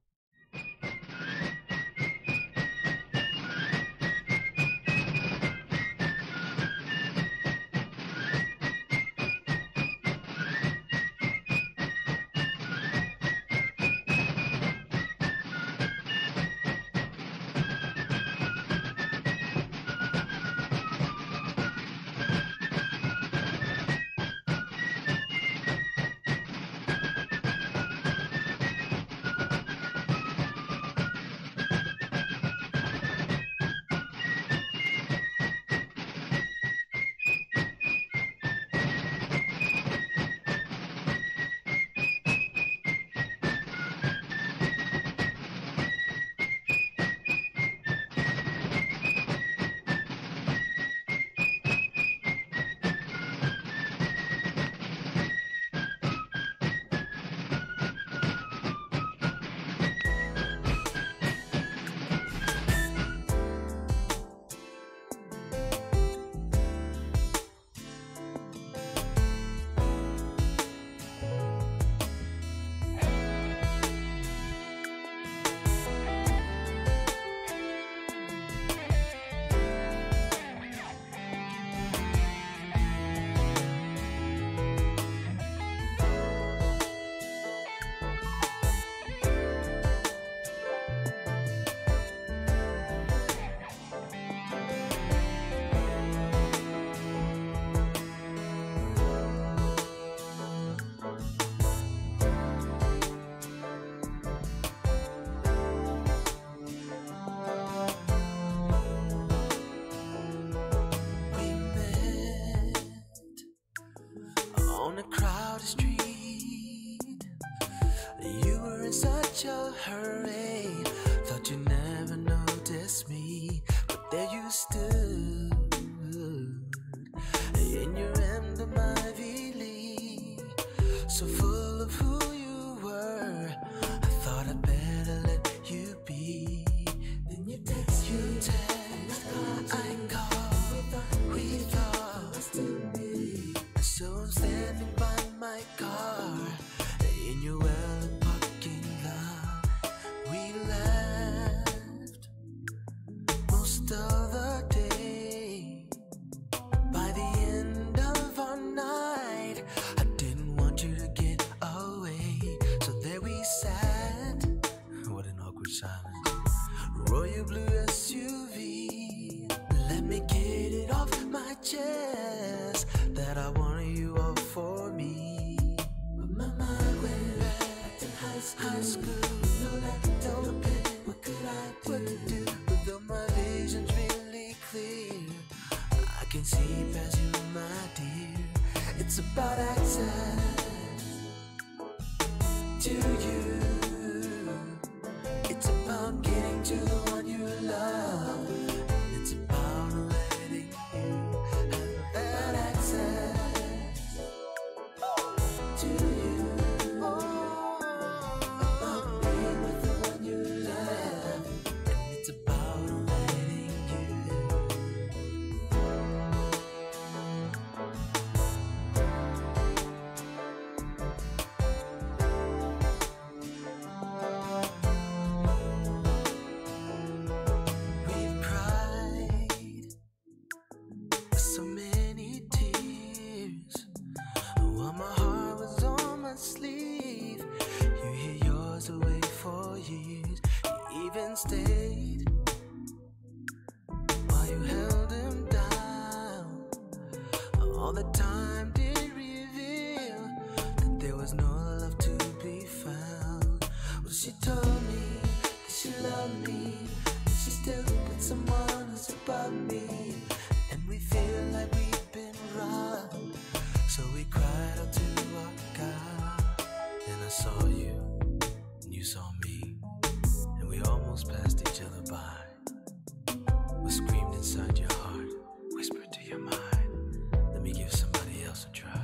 what screamed inside your heart whispered to your mind, let me give somebody else a try.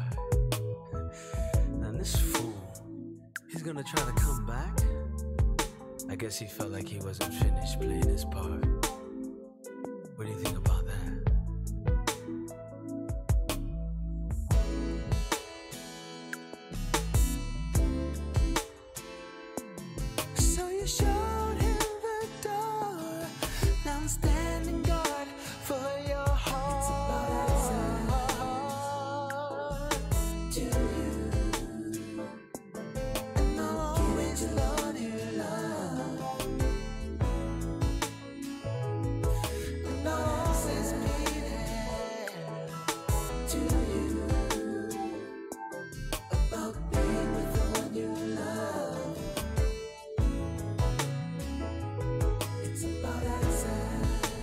And this fool, he's gonna try to come back? I guess he felt like he wasn't finished playing his part. What do you think about that? So you showed him the door. Now I'm standing guard for your heart. It's about outside to you, and I'll always love you, love. And I'll always be there to you, about being with all you love. It's about outside.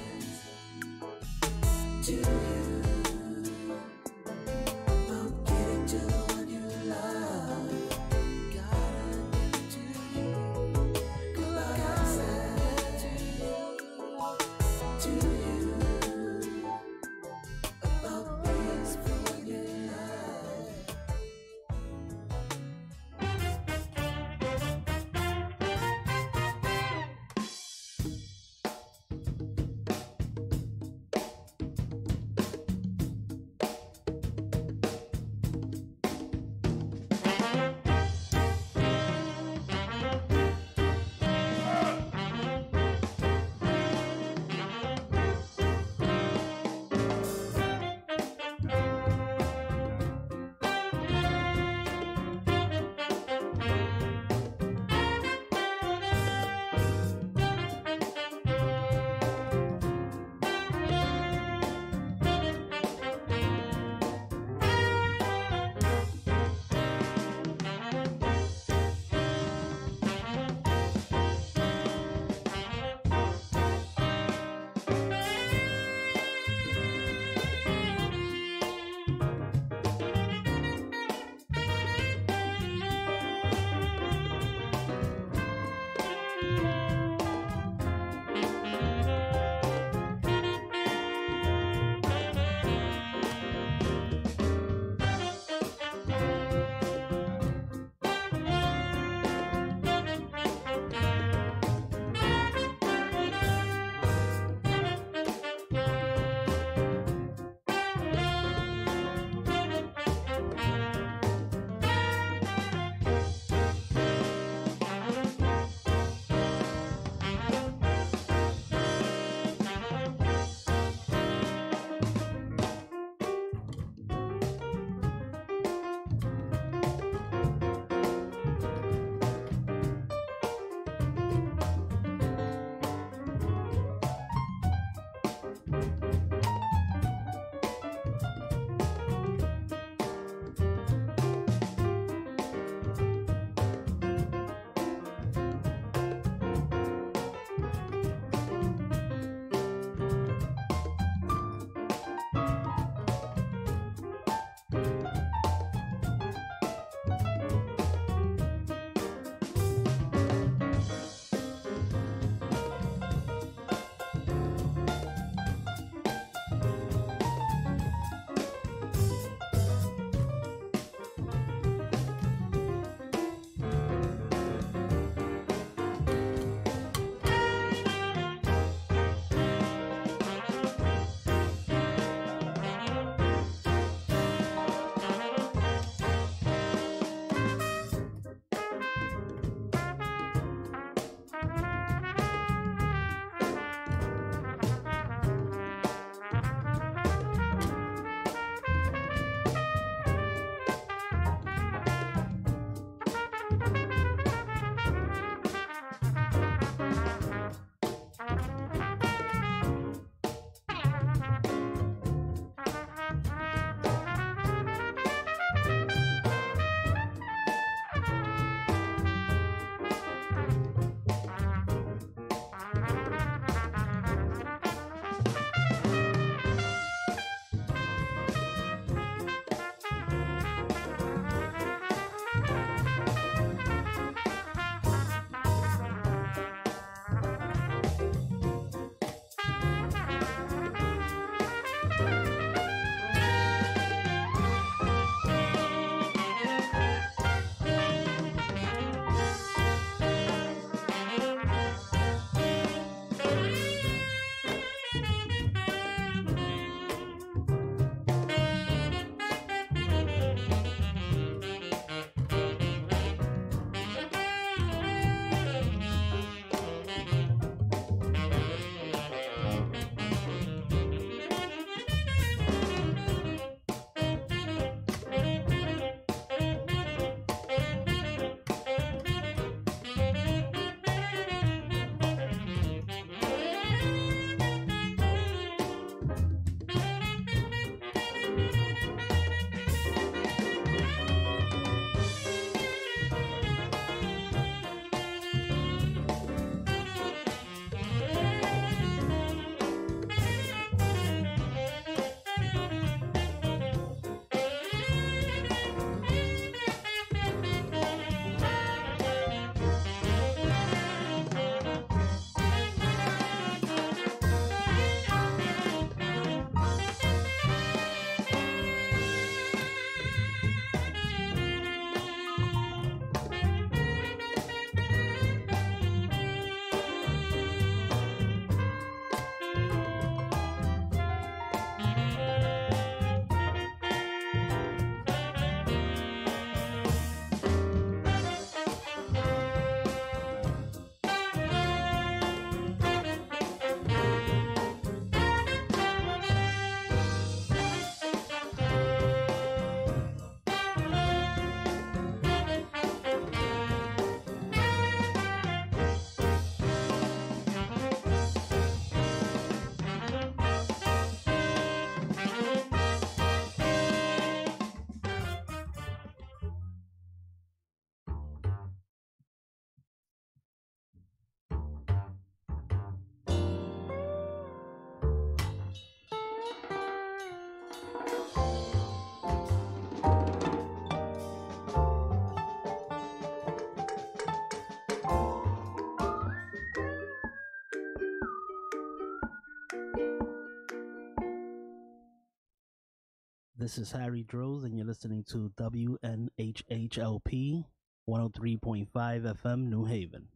This is Harry Droz, and you're listening to WNHHLP 103.5 FM, New Haven.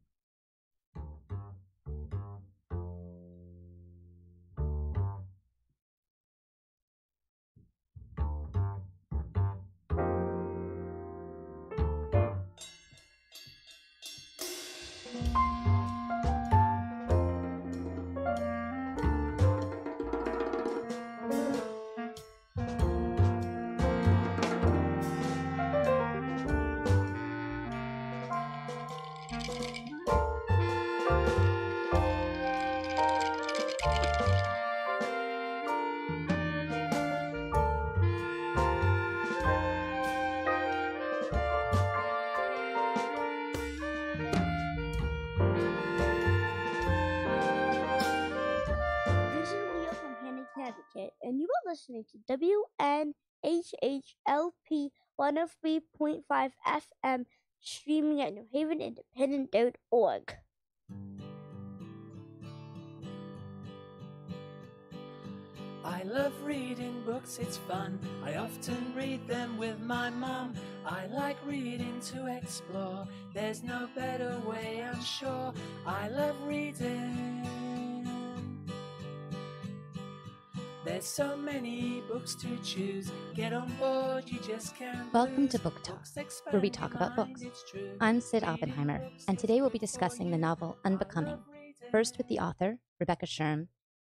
And you are listening to WNHHLP 103.5 FM, streaming at newhavenindependent.org. I love reading books, it's fun. I often read them with my mom. I like reading to explore. There's no better way, I'm sure. I love reading. There's so many books to choose. Get on board, you just can't. Welcome to Book Talk, where we talk about books. I'm Sid Oppenheimer, and today we'll be discussing the novel Unbecoming, first with the author, Rebecca Sherm,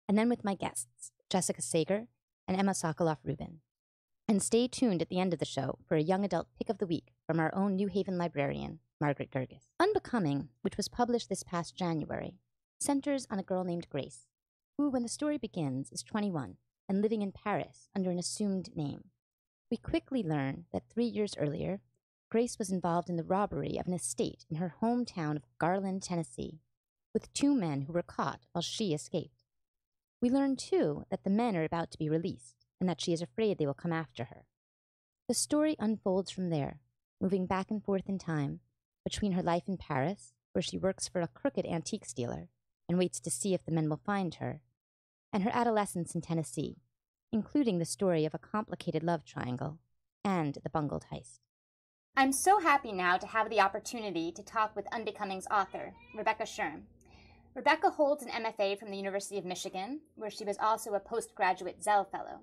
and then with my guests, Jessica Sager and Emma Sokoloff-Rubin. And stay tuned at the end of the show for a young adult pick of the week from our own New Haven librarian, Margaret Gerges. Unbecoming, which was published this past January, centers on a girl named Grace, who, when the story begins, is 21 and living in Paris under an assumed name. We quickly learn that 3 years earlier, Grace was involved in the robbery of an estate in her hometown of Garland, Tennessee, with 2 men who were caught while she escaped. We learn, too, that the men are about to be released and that she is afraid they will come after her. The story unfolds from there, moving back and forth in time between her life in Paris, where she works for a crooked antiques dealer and waits to see if the men will find her, and her adolescence in Tennessee, including the story of a complicated love triangle and the bungled heist. I'm so happy now to have the opportunity to talk with Unbecoming's author, Rebecca Sherm. Rebecca holds an MFA from the University of Michigan, where she was also a postgraduate Zell Fellow.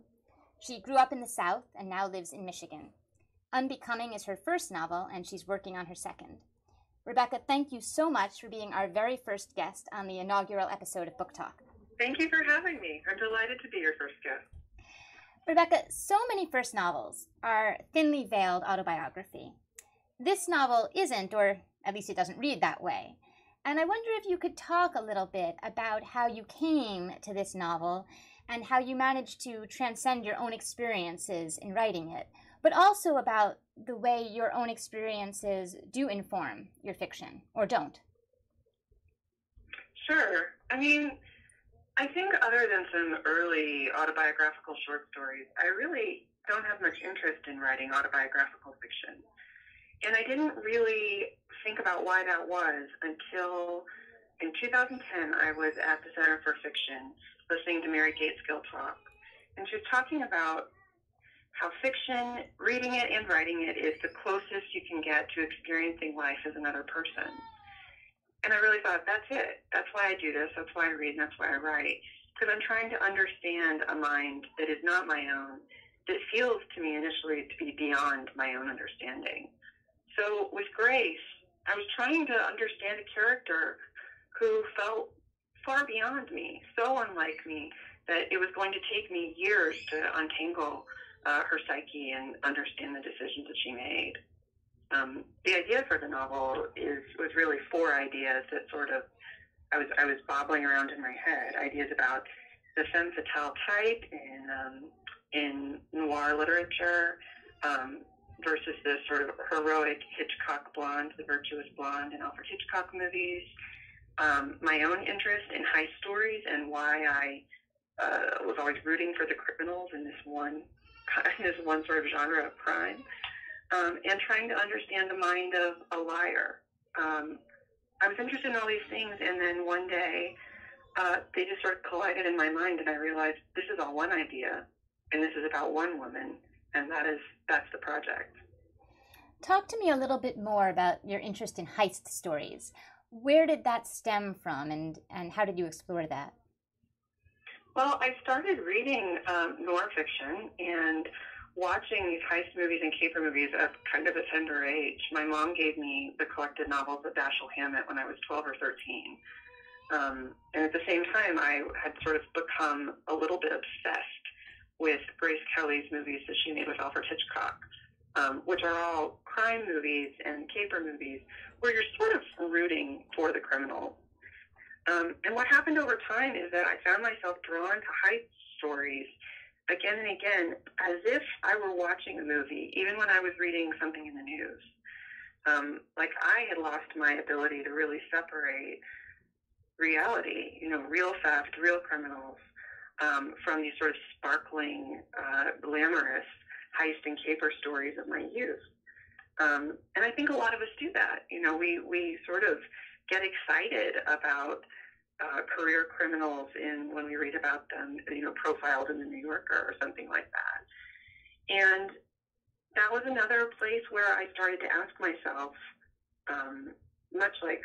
She grew up in the South and now lives in Michigan. Unbecoming is her first novel, and she's working on her second. Rebecca, thank you so much for being our very first guest on the inaugural episode of Book Talk. Thank you for having me. I'm delighted to be your first guest. Rebecca, so many first novels are thinly veiled autobiography. This novel isn't, or at least it doesn't read that way. And I wonder if you could talk a little bit about how you came to this novel and how you managed to transcend your own experiences in writing it, but also about the way your own experiences do inform your fiction, or don't. Sure. I mean, I think other than some early autobiographical short stories, I really don't have much interest in writing autobiographical fiction. And I didn't really think about why that was until in 2010, I was at the Center for Fiction listening to Mary Gateskill talk. And she was talking about how fiction, reading it and writing it, is the closest you can get to experiencing life as another person. And I really thought, that's it. That's why I do this. That's why I read, and that's why I write. Because I'm trying to understand a mind that is not my own, that feels to me initially to be beyond my own understanding. So with Grace, I was trying to understand a character who felt far beyond me, so unlike me, that it was going to take me years to untangle her psyche and understand the decisions that she made. The idea for the novel was really 4 ideas that sort of I was bobbling around in my head. Ideas about the femme fatale type in noir literature, versus the sort of heroic Hitchcock blonde, the virtuous blonde in Alfred Hitchcock movies. My own interest in heist stories and why I was always rooting for the criminals in this one sort of genre of crime. And trying to understand the mind of a liar. I was interested in all these things, and then one day they just sort of collided in my mind, and I realized this is all one idea, and this is about one woman, and that's the project. Talk to me a little bit more about your interest in heist stories. Where did that stem from, and how did you explore that? Well, I started reading noir fiction and watching these heist movies and caper movies at kind of a tender age. My mom gave me the collected novels of Dashiell Hammett when I was 12 or 13. And at the same time, I had sort of become a little bit obsessed with Grace Kelly's movies that she made with Alfred Hitchcock, which are all crime movies and caper movies where you're sort of rooting for the criminal. And what happened over time is that I found myself drawn to heist stories again and again, as if I were watching a movie, even when I was reading something in the news. Like I had lost my ability to really separate reality, real theft, real criminals, from these sort of sparkling, glamorous heist and caper stories of my youth. And I think a lot of us do that. We sort of get excited about career criminals when we read about them, profiled in the New Yorker or something like that. And that was another place where I started to ask myself, much like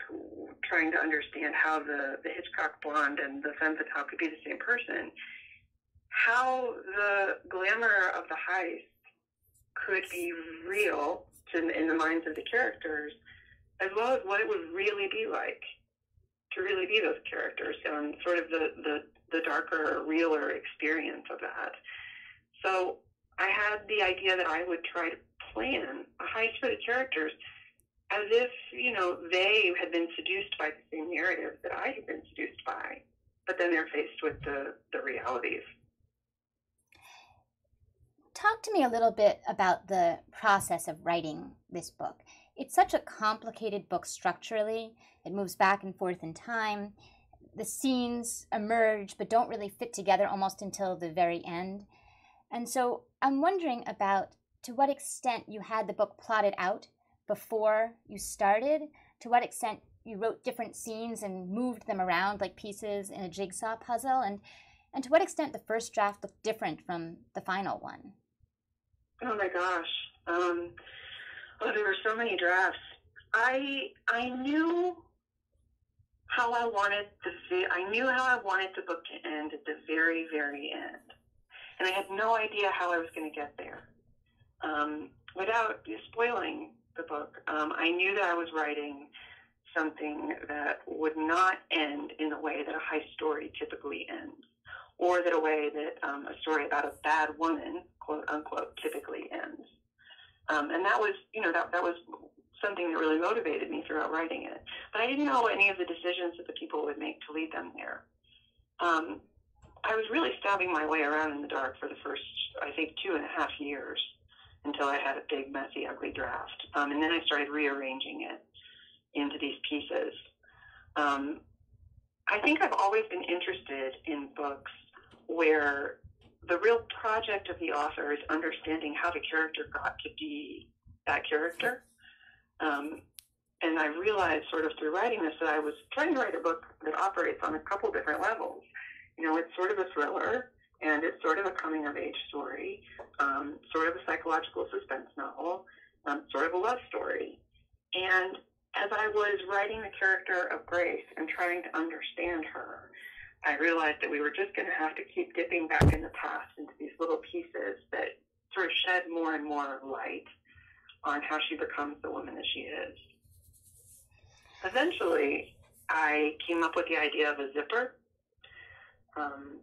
trying to understand how the Hitchcock blonde and the femme fatale could be the same person, how the glamour of the heist could be real in the minds of the characters, as well as what it would really be like to really be those characters, and sort of the darker, realer experience of that. So I had the idea that I would try to plan a heist for the characters as if, they had been seduced by the same narrative that I had been seduced by, but then they're faced with the realities. Talk to me a little bit about the process of writing this book. It's such a complicated book structurally. It moves back and forth in time. The scenes emerge but don't really fit together almost until the very end. And so I'm wondering about to what extent you had the book plotted out before you started, to what extent you wrote different scenes and moved them around like pieces in a jigsaw puzzle, and to what extent the first draft looked different from the final one. Oh my gosh. There were so many drafts. I knew how I wanted the book to end at the very, very end. And I had no idea how I was going to get there. Without spoiling the book, I knew that I was writing something that would not end in the way that a heist story typically ends, or that a way that a story about a bad woman, quote unquote, typically ends. And that was, that was something that really motivated me throughout writing it. But I didn't know any of the decisions that the people would make to lead them there. I was really stabbing my way around in the dark for the first, I think, 2.5 years until I had a big, messy, ugly draft. And then I started rearranging it into these pieces. I think I've always been interested in books where the real project of the author is understanding how the character got to be that character. And I realized sort of through writing this that I was trying to write a book that operates on a couple different levels. It's sort of a thriller, and it's sort of a coming-of-age story, sort of a psychological suspense novel, sort of a love story. And as I was writing the character of Grace and trying to understand her, I realized that we were just going to have to keep dipping back in the past into these little pieces that sort of shed more and more light on how she becomes the woman that she is. Eventually, I came up with the idea of a zipper,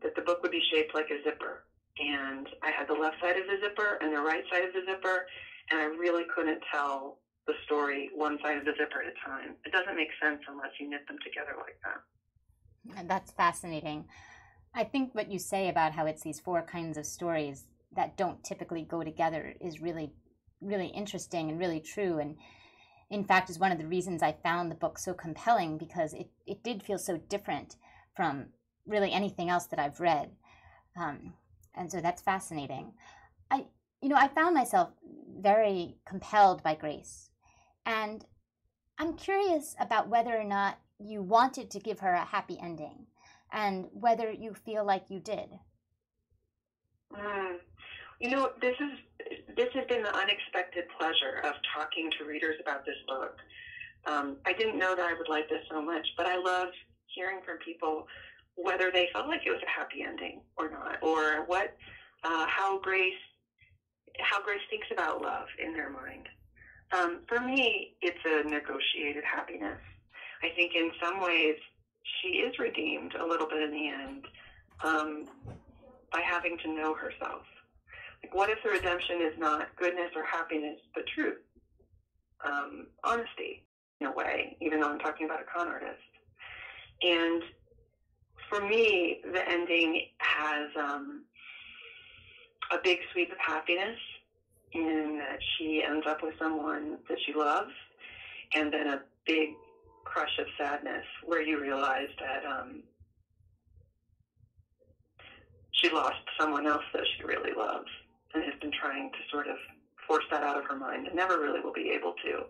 that the book would be shaped like a zipper. And I had the left side of the zipper and the right side of the zipper, and I really couldn't tell the story one side of the zipper at a time. It doesn't make sense unless you knit them together like that. And that's fascinating. I think what you say about how it's these 4 kinds of stories that don't typically go together is really, really interesting and really true. And in fact, is one of the reasons I found the book so compelling, because it did feel so different from really anything else that I've read. And so that's fascinating. I found myself very compelled by Grace. And I'm curious about whether or not you wanted to give her a happy ending, and whether you feel like you did. You know, this has been the unexpected pleasure of talking to readers about this book. I didn't know that I would like this so much, but I love hearing from people whether they felt like it was a happy ending or not, or how Grace thinks about love in their mind. For me, it's a negotiated happiness. I think in some ways she is redeemed a little bit in the end by having to know herself. Like, what if the redemption is not goodness or happiness, but truth, honesty in a way, even though I'm talking about a con artist. And for me, the ending has a big sweep of happiness in that she ends up with someone that she loves, and then a big crush of sadness where you realize that she lost someone else that she really loves and has been trying to sort of force that out of her mind and never really will be able to.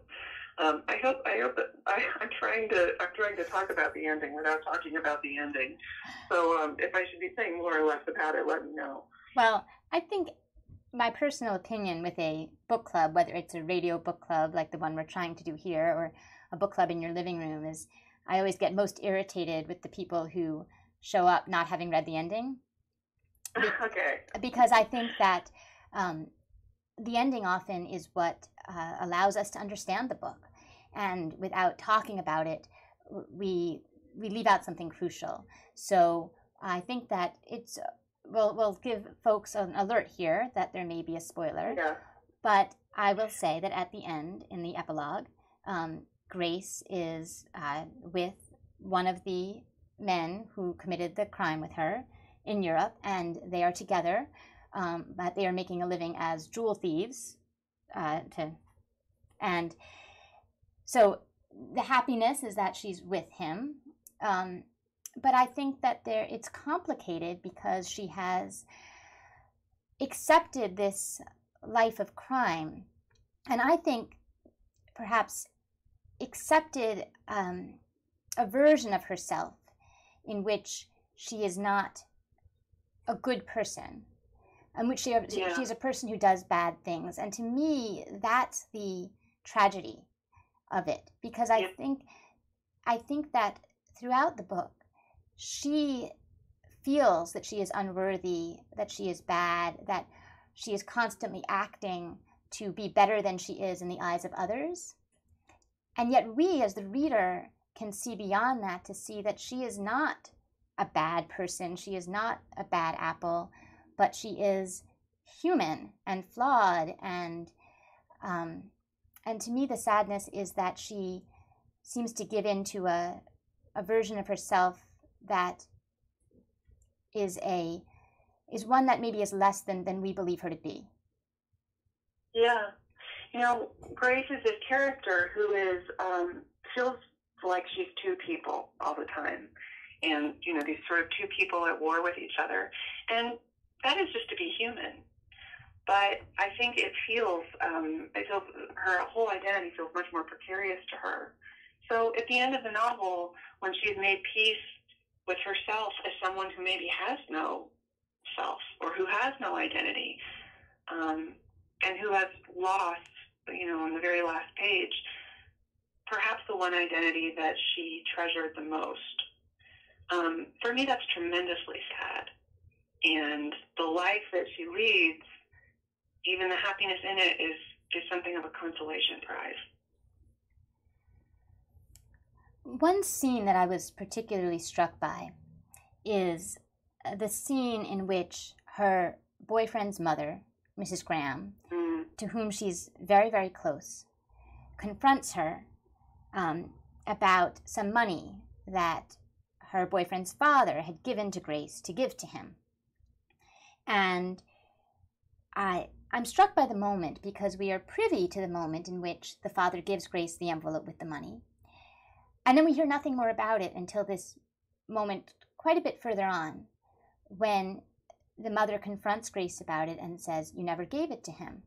I hope that I'm trying to talk about the ending without talking about the ending. So if I should be saying more or less about it, let me know. Well, I think my personal opinion with a book club, whether it's a radio book club like the one we're trying to do here or a book club in your living room, is I always get most irritated with the people who show up not having read the ending. Okay. Because I think that the ending often is what allows us to understand the book. And without talking about it, we leave out something crucial. So I think that it's, we'll give folks an alert here that there may be a spoiler. Yeah. But I will say that at the end, in the epilogue, Grace is with one of the men who committed the crime with her in Europe, and they are together, but they are making a living as jewel thieves. And so the happiness is that she's with him, but I think that it's complicated because she has accepted this life of crime, and I think perhaps accepted a version of herself in which she is not a good person, in which she's a person who does bad things. And to me, that's the tragedy of it, because I think that throughout the book, she feels that she is unworthy, that she is bad, that she is constantly acting to be better than she is in the eyes of others. And yet we, as the reader, can see beyond that to see that she is not a bad person, she is not a bad apple, but she is human and flawed. And to me, the sadness is that she seems to give into a version of herself that is one that maybe is less than we believe her to be. Yeah. You know, Grace is this character who is feels like she's two people all the time. And, you know, these sort of two people at war with each other. And that is just to be human. But I think it feels her whole identity feels much more precarious to her. So at the end of the novel, when she's made peace with herself as someone who maybe has no self or who has no identity, and who has lost, you know, on the very last page, perhaps the one identity that she treasured the most. For me, that's tremendously sad. And the life that she leads, even the happiness in it, is something of a consolation prize. One scene that I was particularly struck by is the scene in which her boyfriend's mother, Mrs. Graham, to whom she's very, very close, confronts her about some money that her boyfriend's father had given to Grace to give to him. And I'm struck by the moment because we are privy to the moment in which the father gives Grace the envelope with the money. And then we hear nothing more about it until this moment quite a bit further on, when the mother confronts Grace about it and says, "You never gave it to him."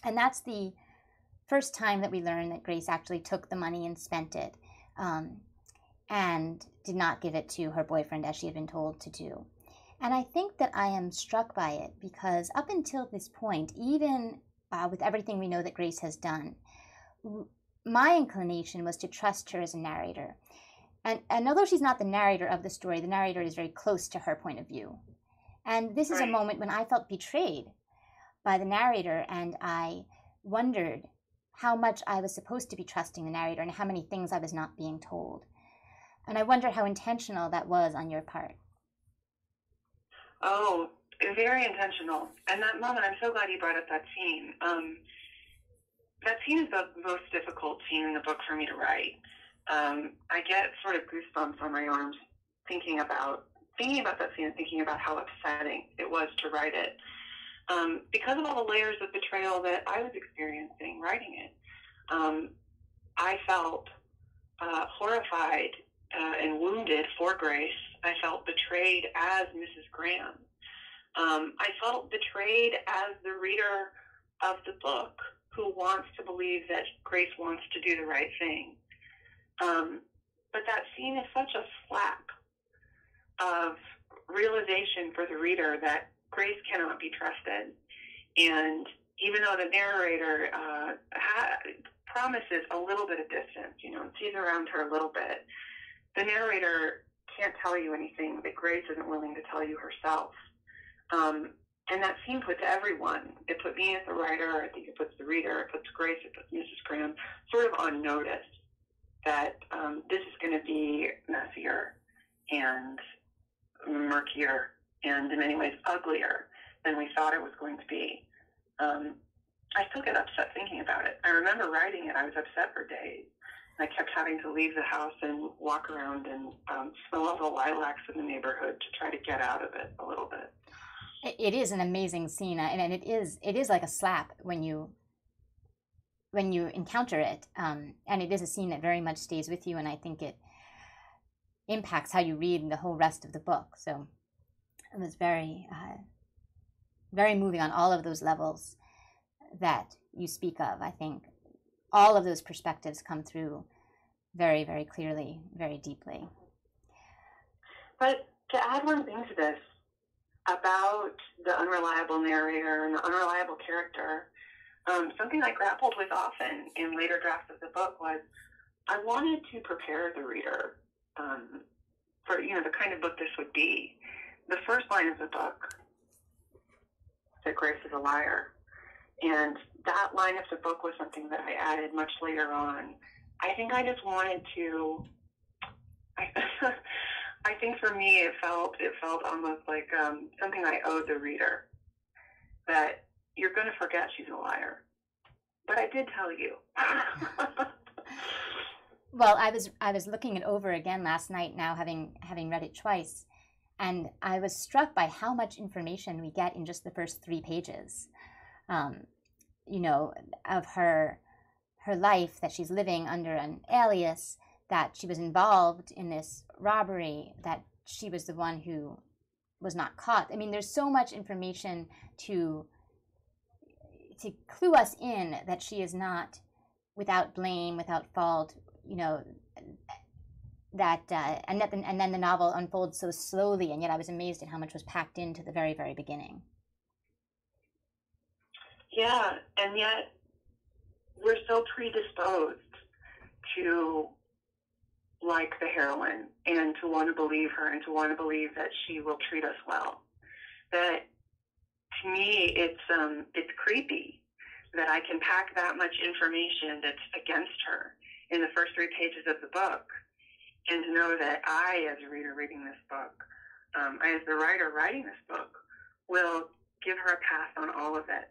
And that's the first time that we learn that Grace actually took the money and spent it, and did not give it to her boyfriend as she had been told to do. And I think that I am struck by it because up until this point, even with everything we know that Grace has done, my inclination was to trust her as a narrator. And although she's not the narrator of the story, the narrator is very close to her point of view. And this is a moment when I felt betrayed by the narrator, and I wondered how much I was supposed to be trusting the narrator and how many things I was not being told. And I wonder how intentional that was on your part. Oh, very intentional. And that moment, I'm so glad you brought up that scene. That scene is the most difficult scene in the book for me to write. I get sort of goosebumps on my arms thinking about that scene and thinking about how upsetting it was to write it. Because of all the layers of betrayal that I was experiencing writing it. I felt horrified and wounded for Grace. I felt betrayed as Mrs. Graham. I felt betrayed as the reader of the book who wants to believe that Grace wants to do the right thing. But that scene is such a slap of realization for the reader that Grace cannot be trusted. And even though the narrator promises a little bit of distance, sees around her a little bit, the narrator can't tell you anything that Grace isn't willing to tell you herself. And that scene puts everyone, it put me as the writer, I think it puts the reader, it puts Grace, it puts Mrs. Graham, sort of on notice that this is going to be messier and murkier and in many ways uglier than we thought it was going to be. I still get upset thinking about it. I remember writing it, I was upset for days. I kept having to leave the house and walk around and smell all the lilacs in the neighborhood to try to get out of it a little bit. It is an amazing scene, and it is like a slap when you encounter it, and it is a scene that very much stays with you, and I think it impacts how you read the whole rest of the book. So it was very, very moving on all of those levels that you speak of. I think all of those perspectives come through very, very clearly, very deeply. But to add one thing to this about the unreliable narrator and the unreliable character, something I grappled with often in later drafts of the book was I wanted to prepare the reader for the kind of book this would be. The first line of the book, that Grace is a liar. And that line of the book was something that I added much later on. I think I just wanted to, I think for me it felt almost like something I owed the reader, that you're going to forget she's a liar. But I did tell you. Well, I was looking it over again last night now, having read it twice, and I was struck by how much information we get in just the first 3 pages. Of her life, that she's living under an alias, that she was involved in this robbery, that she was the one who was not caught. I mean, there's so much information to clue us in that she is not without blame, without fault, and then the novel unfolds so slowly, and yet I was amazed at how much was packed into the very, very beginning. Yeah, and yet we're so predisposed to like the heroine and to want to believe her and to want to believe that she will treat us well. That to me, it's creepy that I can pack that much information that's against her in the first 3 pages of the book, and to know that I, as a reader reading this book, as the writer writing this book, will give her a pass on all of it,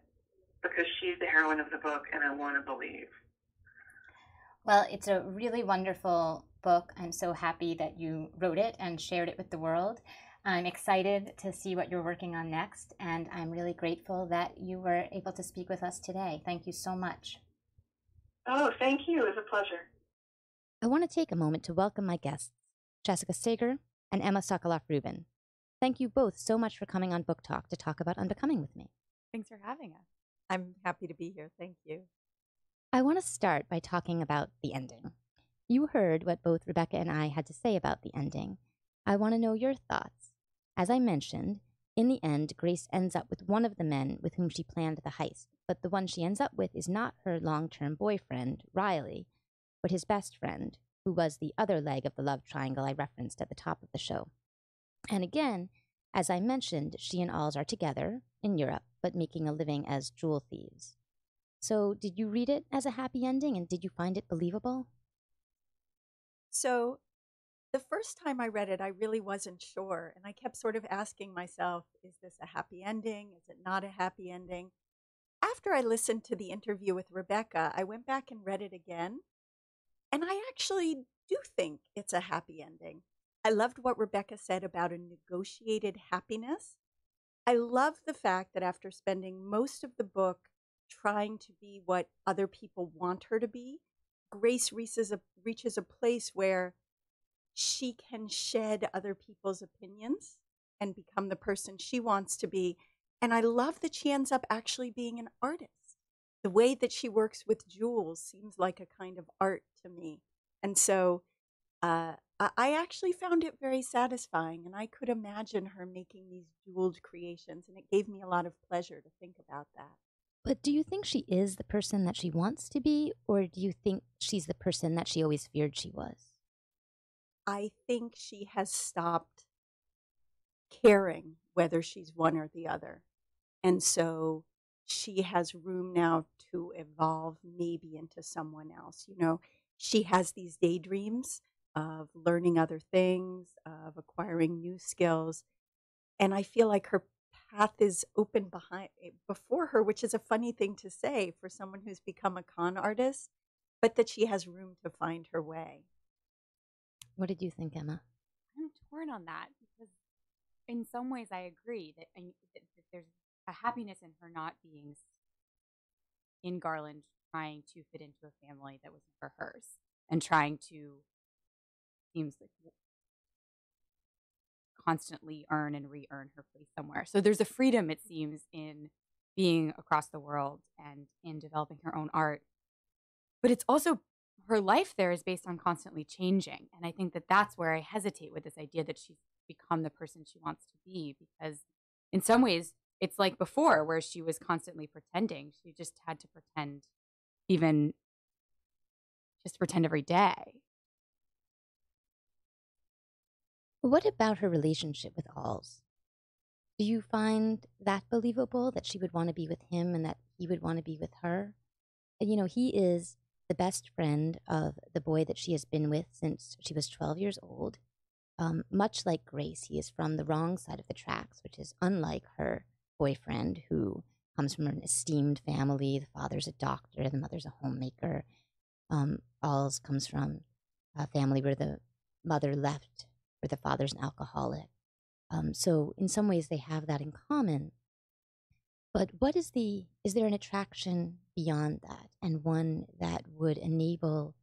because she's the heroine of the book, and I want to believe. Well, it's a really wonderful book. I'm so happy that you wrote it and shared it with the world. I'm excited to see what you're working on next, and I'm really grateful that you were able to speak with us today. Thank you so much. Oh, thank you. It was a pleasure. I want to take a moment to welcome my guests, Jessica Sager and Emma Sokoloff-Rubin. Thank you both so much for coming on Book Talk to talk about Unbecoming with me. Thanks for having us. I'm happy to be here. Thank you. I want to start by talking about the ending. You heard what both Rebecca and I had to say about the ending. I want to know your thoughts. As I mentioned, in the end, Grace ends up with one of the men with whom she planned the heist, but the one she ends up with is not her long-term boyfriend, Riley, but his best friend, who was the other leg of the love triangle I referenced at the top of the show. And again, as I mentioned, she and Alls are together in Europe, but making a living as jewel thieves. So did you read it as a happy ending, and did you find it believable? So the first time I read it, I really wasn't sure. And I kept sort of asking myself, is this a happy ending? Is it not a happy ending? After I listened to the interview with Rebecca, I went back and read it again. And I actually do think it's a happy ending. I loved what Rebecca said about a negotiated happiness. I love the fact that after spending most of the book trying to be what other people want her to be, Grace reaches a place where she can shed other people's opinions and become the person she wants to be. And I love that she ends up actually being an artist. The way that she works with jewels seems like a kind of art to me. And so I actually found it very satisfying, and I could imagine her making these jeweled creations, and it gave me a lot of pleasure to think about that. But do you think she is the person that she wants to be, or do you think she's the person that she always feared she was? I think she has stopped caring whether she's one or the other. And so she has room now to evolve maybe into someone else. You know, she has these daydreams of learning other things, of acquiring new skills. And I feel like her path is open before her, which is a funny thing to say for someone who's become a con artist, but that she has room to find her way. What did you think, Emma? I'm torn on that because in some ways I agree that there's a happiness in her not being in Garland, trying to fit into a family that was never hers and trying to, seems like, constantly earn and re-earn her place somewhere. So there's a freedom, it seems, in being across the world and in developing her own art. But it's also, her life there is based on constantly changing. And I think that that's where I hesitate with this idea that she's become the person she wants to be, because in some ways it's like before where she was constantly pretending. She just had to pretend, even just pretend every day. What about her relationship with Alls? Do you find that believable, that she would want to be with him and that he would want to be with her? And, you know, he is the best friend of the boy that she has been with since she was 12 years old. Much like Grace, he is from the wrong side of the tracks, which is unlike her boyfriend, who comes from an esteemed family. The father's a doctor, the mother's a homemaker. Alls comes from a family where the mother left, where the father's an alcoholic. So in some ways they have that in common. But is there an attraction beyond that, and one that would enable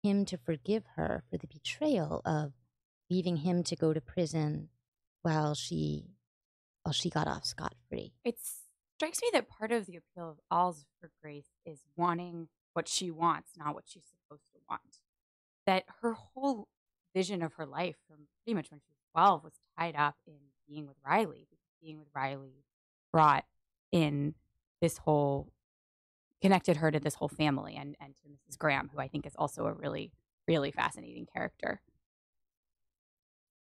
him to forgive her for the betrayal of leaving him to go to prison while she got off scot-free? It strikes me that part of the appeal of Alls for Grace is wanting what she wants, not what she's supposed to want. That her whole vision of her life from pretty much when she was 12 was tied up in being with Riley, because being with Riley brought in this whole, connected her to this whole family and to Mrs. Graham, who I think is also a really, really fascinating character.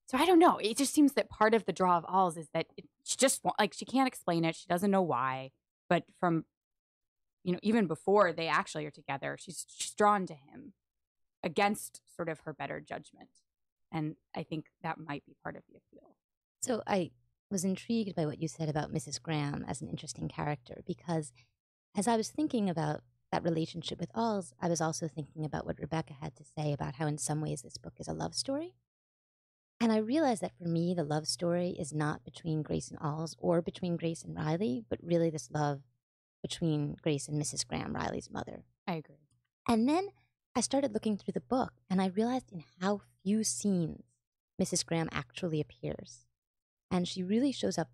So I don't know. It just seems that part of the draw of Alls is that she just, like, she can't explain it. She doesn't know why. But from, you know, even before they actually are together, she's drawn to him against sort of her better judgment. And I think that might be part of the appeal. So I was intrigued by what you said about Mrs. Graham as an interesting character, because as I was thinking about that relationship with Alls, I was also thinking about what Rebecca had to say about how in some ways this book is a love story. And I realized that for me, the love story is not between Grace and Alls or between Grace and Riley, but really this love between Grace and Mrs. Graham, Riley's mother. I agree. And then I started looking through the book, and I realized in how few scenes Mrs. Graham actually appears. And she really shows up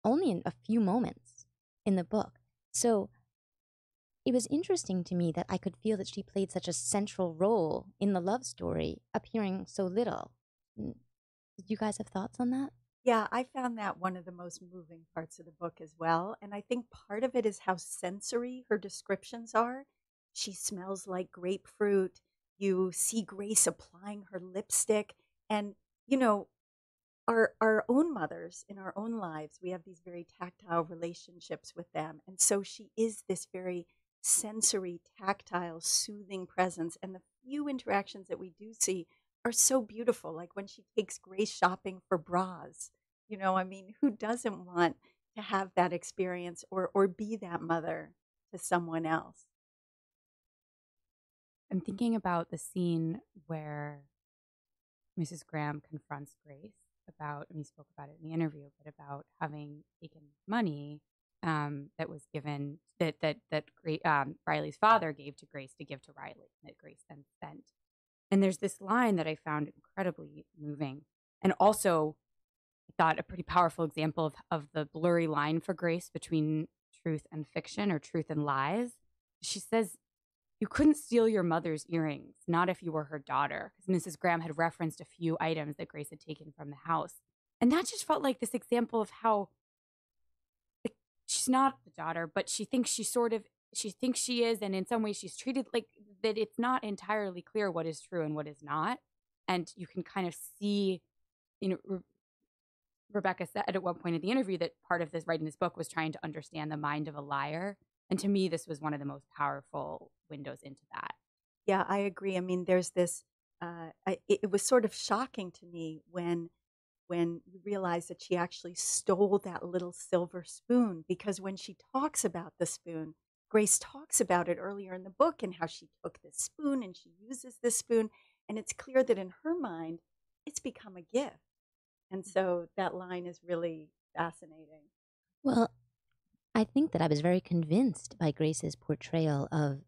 only in a few moments in the book. So it was interesting to me that I could feel that she played such a central role in the love story, appearing so little. Did you guys have thoughts on that? Yeah, I found that one of the most moving parts of the book as well. And I think part of it is how sensory her descriptions are. She smells like grapefruit. You see Grace applying her lipstick. And, you know, our own mothers in our own lives, we have these very tactile relationships with them. And so she is this very sensory, tactile, soothing presence. And the few interactions that we do see are so beautiful. Like when she takes Grace shopping for bras. You know, I mean, who doesn't want to have that experience or be that mother to someone else? I'm thinking about the scene where Mrs. Graham confronts Grace about, and we spoke about it in the interview, but about having taken money that was given, that Riley's father gave to Grace to give to Riley, that Grace then spent. And there's this line that I found incredibly moving, and also I thought a pretty powerful example of the blurry line for Grace between truth and fiction, or truth and lies. She says, "You couldn't steal your mother's earrings, not if you were her daughter," because Mrs. Graham had referenced a few items that Grace had taken from the house. And that just felt like this example of how she's not the daughter, but she thinks she thinks she is, and in some ways she's treated like that. It's not entirely clear what is true and what is not. And you can kind of see, Rebecca said at one point in the interview that part of this writing this book was trying to understand the mind of a liar. And to me, this was one of the most powerful windows into that. Yeah, I agree. I mean, there's this, it was sort of shocking to me when you realize that she actually stole that little silver spoon, because when she talks about the spoon, Grace talks about it earlier in the book and how she took this spoon and she uses this spoon. And it's clear that in her mind, it's become a gift. And so that line is really fascinating. Well, I think that I was very convinced by Grace's portrayal of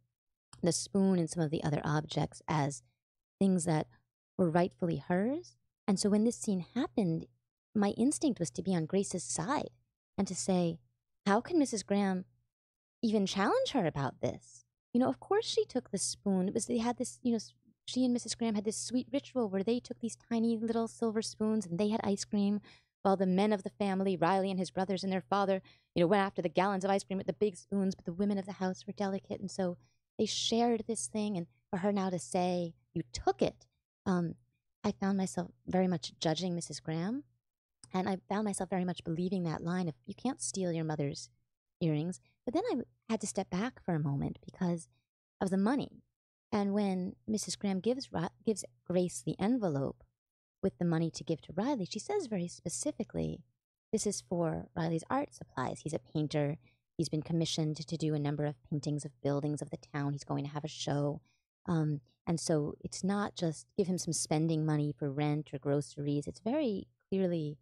the spoon and some of the other objects as things that were rightfully hers. And so when this scene happened, my instinct was to be on Grace's side and to say, how can Mrs. Graham even challenge her about this? Of course she took the spoon. They had this, she and Mrs. Graham had this sweet ritual where they took these tiny little silver spoons and they had ice cream, while the men of the family, Riley and his brothers and their father, went after the gallons of ice cream with the big spoons, but the women of the house were delicate. And so they shared this thing. And for her now to say, you took it, I found myself very much judging Mrs. Graham. And I found myself very much believing that line of, you can't steal your mother's earrings. But then I had to step back for a moment because of the money. And when Mrs. Graham gives Grace the envelope with the money to give to Riley, she says very specifically, this is for Riley's art supplies. He's a painter. He's been commissioned to do a number of paintings of buildings of the town. He's going to have a show. And so it's not just give him some spending money for rent or groceries. It's very clearly,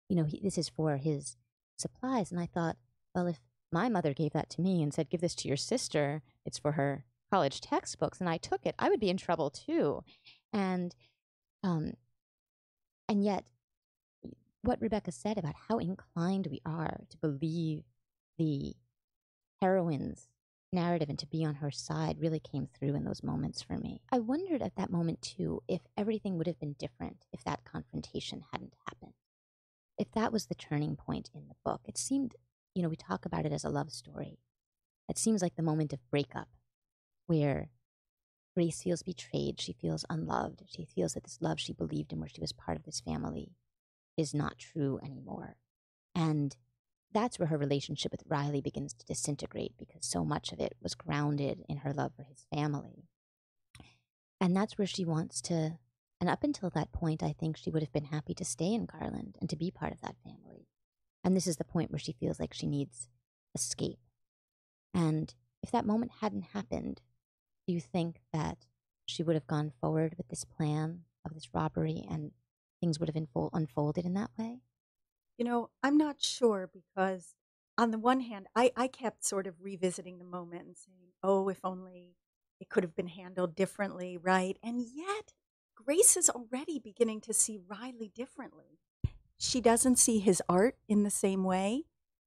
this is for his supplies. And I thought, well, if my mother gave that to me and said, give this to your sister, it's for her college textbooks, and I took it, I would be in trouble too. And yet, what Rebecca said about how inclined we are to believe the heroine's narrative and to be on her side really came through in those moments for me. I wondered at that moment too if everything would have been different if that confrontation hadn't happened. If that was the turning point in the book. It seemed, we talk about it as a love story. It seems like the moment of breakup, where Grace feels betrayed, she feels unloved, she feels that this love she believed in, where she was part of this family, is not true anymore. And that's where her relationship with Riley begins to disintegrate, because so much of it was grounded in her love for his family. And that's where she wants to, and up until that point, I think she would have been happy to stay in Garland and to be part of that family. And this is the point where she feels like she needs escape. And if that moment hadn't happened, do you think that she would have gone forward with this plan of this robbery and things would have unfolded in that way? I'm not sure, because on the one hand, I kept sort of revisiting the moment and saying, oh, if only it could have been handled differently, right? And yet, Grace is already beginning to see Riley differently. She doesn't see his art in the same way.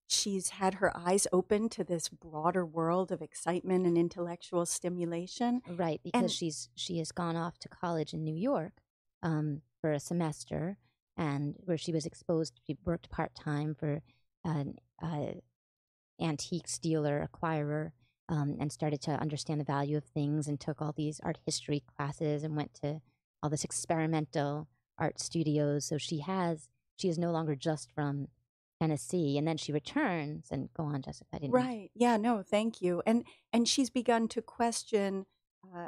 She's had her eyes open to this broader world of excitement and intellectual stimulation. Right, because she has gone off to college in New York for a semester, and where she was exposed. She worked part-time for an antiques dealer, acquirer, and started to understand the value of things, and took all these art history classes and went to all this experimental art studios. So she is no longer just from Tennessee. And then she returns, and go on, Jessica. I didn't. Right. Yeah, no, thank you. And she's begun to question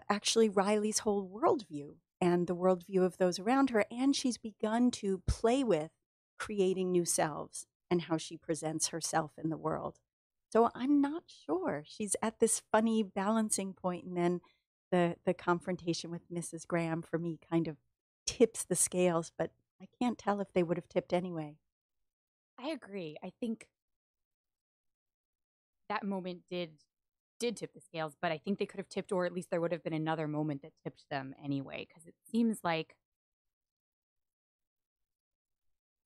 actually Riley's whole worldview and the worldview of those around her. And she's begun to play with creating new selves and how she presents herself in the world. So I'm not sure. She's at this funny balancing point, and then the confrontation with Mrs. Graham for me kind of tips the scales, but I can't tell if they would have tipped anyway. I agree. I think that moment did tip the scales, but I think they could have tipped, or at least there would have been another moment that tipped them anyway, because it seems like